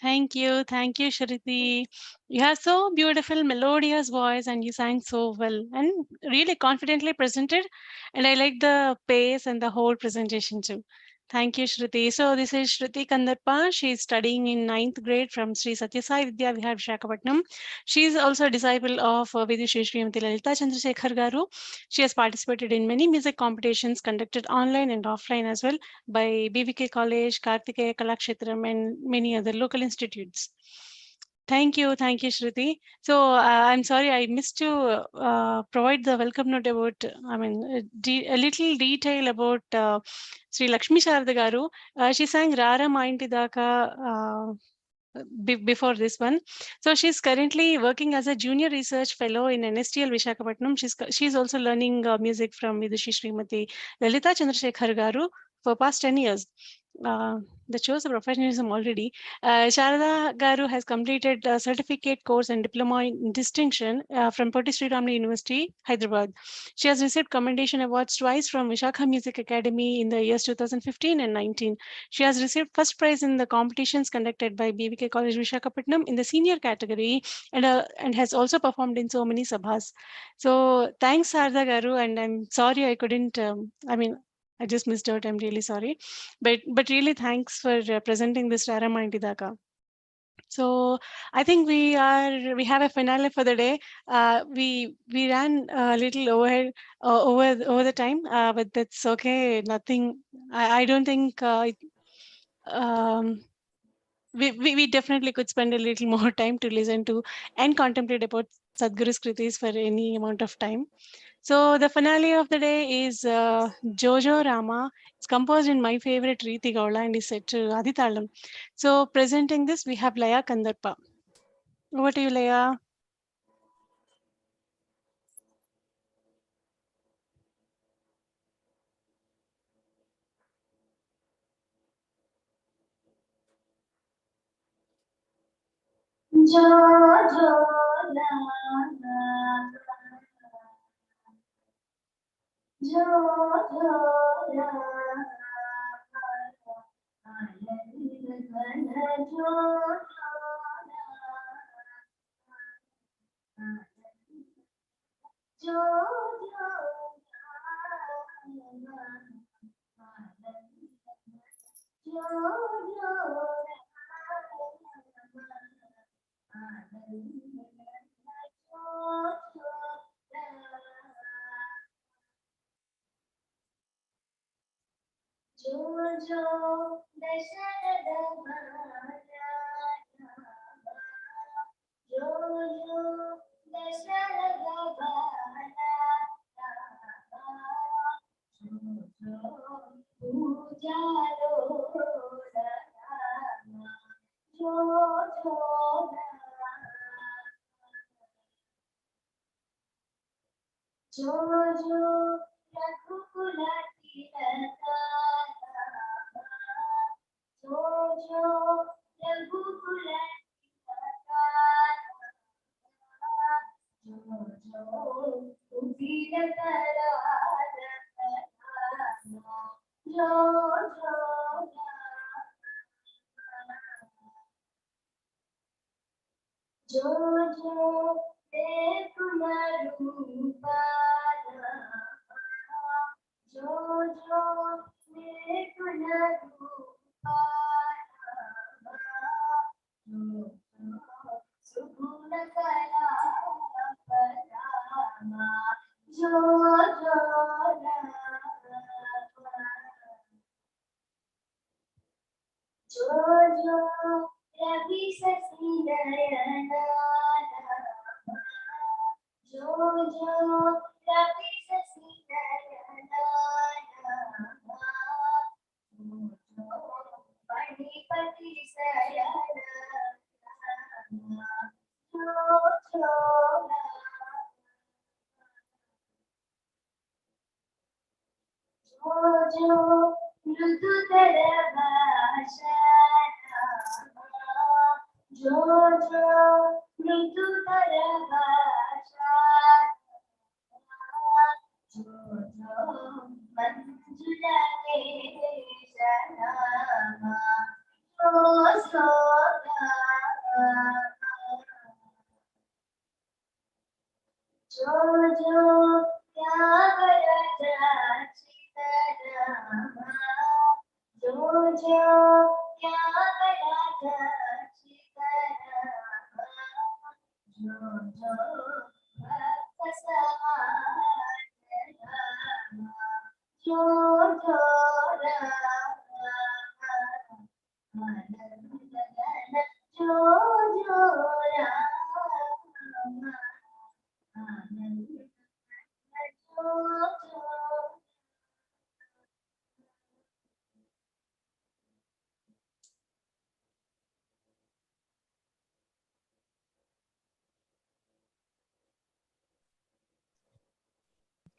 Thank you, Shruti. You have so beautiful, melodious voice, and you sang so well and really confidently presented. And I like the pace and the whole presentation too. Thank you, Shruti. So this is Shruti Kandarpa. She is studying in 9th grade from Sri Satya Sai Vidya Vihar, Visakhapatnam. She is also a disciple of Vidhi Srimati Lalita Chandrasekhar Garu. She has participated in many music competitions conducted online and offline as well by BVK College, Kartikeya Kalakshetram, and many other local institutes. Thank you, Shruti. So I'm sorry I missed to provide the welcome note about, a little detail about Sri Lakshmi Sharada Garu. She sang Rara Ma Inti Daka before this one. So she's currently working as a junior research fellow in NSTL Visakhapatnam. She's also learning music from Vidushi Srimati Lalita Chandrasekhar Garu for past 10 years. That shows the professionalism already. Sharada Garu has completed a certificate course and diploma in distinction from Poti Sri Ramani University, Hyderabad. She has received commendation awards twice from Vishakha Music Academy in the years 2015 and 19. She has received first prize in the competitions conducted by BVK College Visakhapatnam in the senior category and has also performed in so many sabhas. So thanks, Sharada Garu, and I'm sorry I couldn't, I just missed out. I'm really sorry. But really thanks for presenting this rara Ma Inti Daka. So I think we have a finale for the day. We ran a little overhead over the time, but that's okay. Nothing. I don't think we definitely could spend a little more time to listen to and contemplate about Sadhguru's kritis for any amount of time. So the finale of the day is Jojo Rama. It's composed in my favorite Riti Gaula and is set to Aditalam. So presenting this, we have Laya Kandarpa. Over to you, Laya. Jo jo la la jo jo la Jojo Dasharada Bala Jojo Dasharada Bala Jojo Pujalo Rama Jojo Jojo Raghukula Tilaka Jojo Raghukula Tilaka Jojo Upilakara Jojo JojoEkumarupa JojoEkumarupa Jojo Subhunakala Parama Jojo Jojo Ravi Sasidayana Jojo Ravi Sasidayana Jojo Panipati Sayana Jojo Jojo Mridutara Bhasha Jojo Mridutara Bhasha Jojo Manjula Kesha Nama Jojo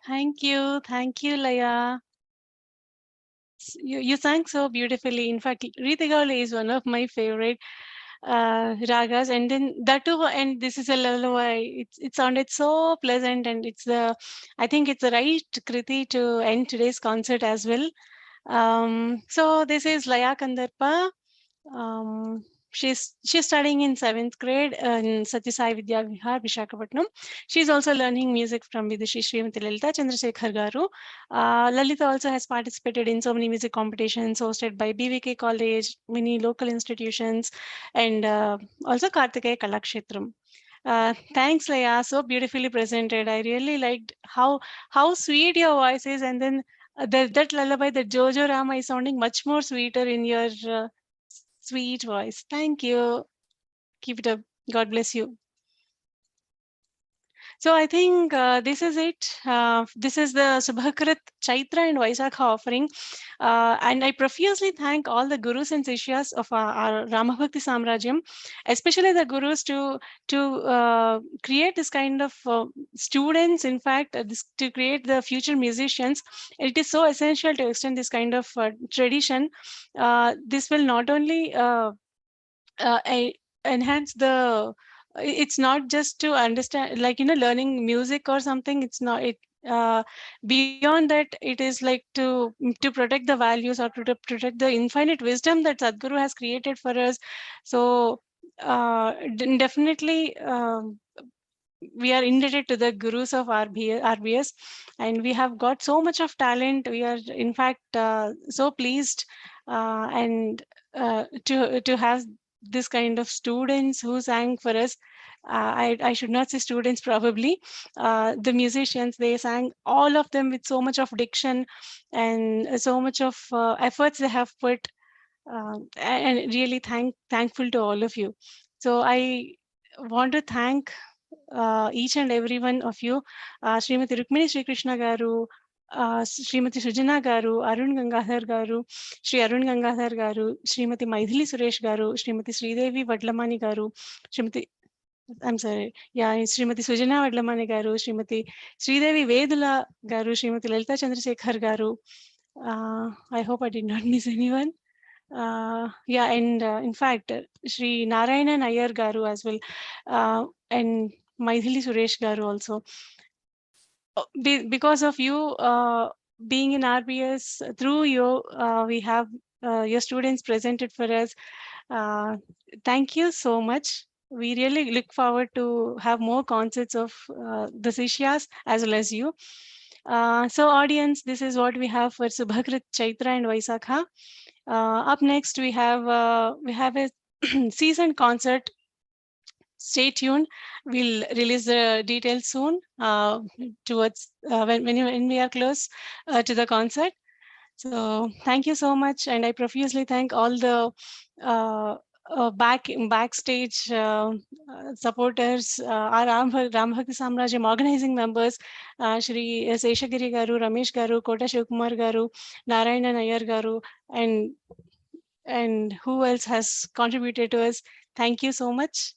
Thank you, Laya. You sang so beautifully. In fact, Ritigauli is one of my favorite ragas, and then that too, and this is a lullaby. It sounded so pleasant, and I think it's the right kriti to end today's concert as well. So this is Laya Kandarpa. Um, she's studying in 7th grade in Satyasai Vidya Vihar, Visakhapatnam. She's also learning music from Vidushi Srimati Lalita Chandrasekhar Garu. Lalita also has participated in so many music competitions hosted by BVK College, many local institutions, and also Kartikeya Kalakshetram. Thanks, Leia. So beautifully presented. I really liked how sweet your voice is, and then that lullaby, the Jojo Rama, is sounding much more sweeter in your sweet voice. Thank you. Keep it up. God bless you. So I think this is it. This is the SubhakRt Chaitra and vaiSAkham offering. And I profusely thank all the gurus and sishyas of our Rama Bhakti sAmarAjyam, especially the gurus to create this kind of students, in fact, to create the future musicians. It is so essential to extend this kind of tradition. This will not only enhance the it's not just to understand, like, learning music or something. It's not it beyond that, it is like to protect the values, or to protect the infinite wisdom that Sadhguru has created for us. So definitely we are indebted to the gurus of RBS, and we have got so much of talent. We are, in fact, so pleased and to have this kind of students who sang for us. I should not say students, probably. The musicians, they sang, all of them, with so much of diction and so much of efforts they have put, and really thankful to all of you. So I want to thank each and every one of you, Srimati Rukmini Sri Krishna Garu, Srimati Sujana Garu, Arun Gangadhar Garu, Sri Arun Gangadhar Garu, Srimati Maithili Suresh Garu, Srimati Sridevi Vadlamani Garu, Srimati Srimati Sujana Vadlamani Garu, Srimati Sridevi Vedula Garu, Srimati Lalita Chandrasekhar Garu. I hope I did not miss anyone. And in fact, Sri Narayanan Iyer Garu as well, and Maithili Suresh Garu also. Because of you being in RBS, through you, we have your students presented for us. Thank you so much. We really look forward to have more concerts of the Sishyas as well as you. So audience, this is what we have for SubhakRt Chaitra and vaiSAkham. Up next, we have a season concert. Stay tuned. We'll release the details soon towards when we are close to the concert. So thank you so much, and I profusely thank all the backstage supporters, our Rama Bhakti sAmarAjyam organizing members, Shri Seshagiri Garu, Ramesh Garu, Kota Shivkumar Garu, Narayana Nair Garu, and who else has contributed to us. Thank you so much.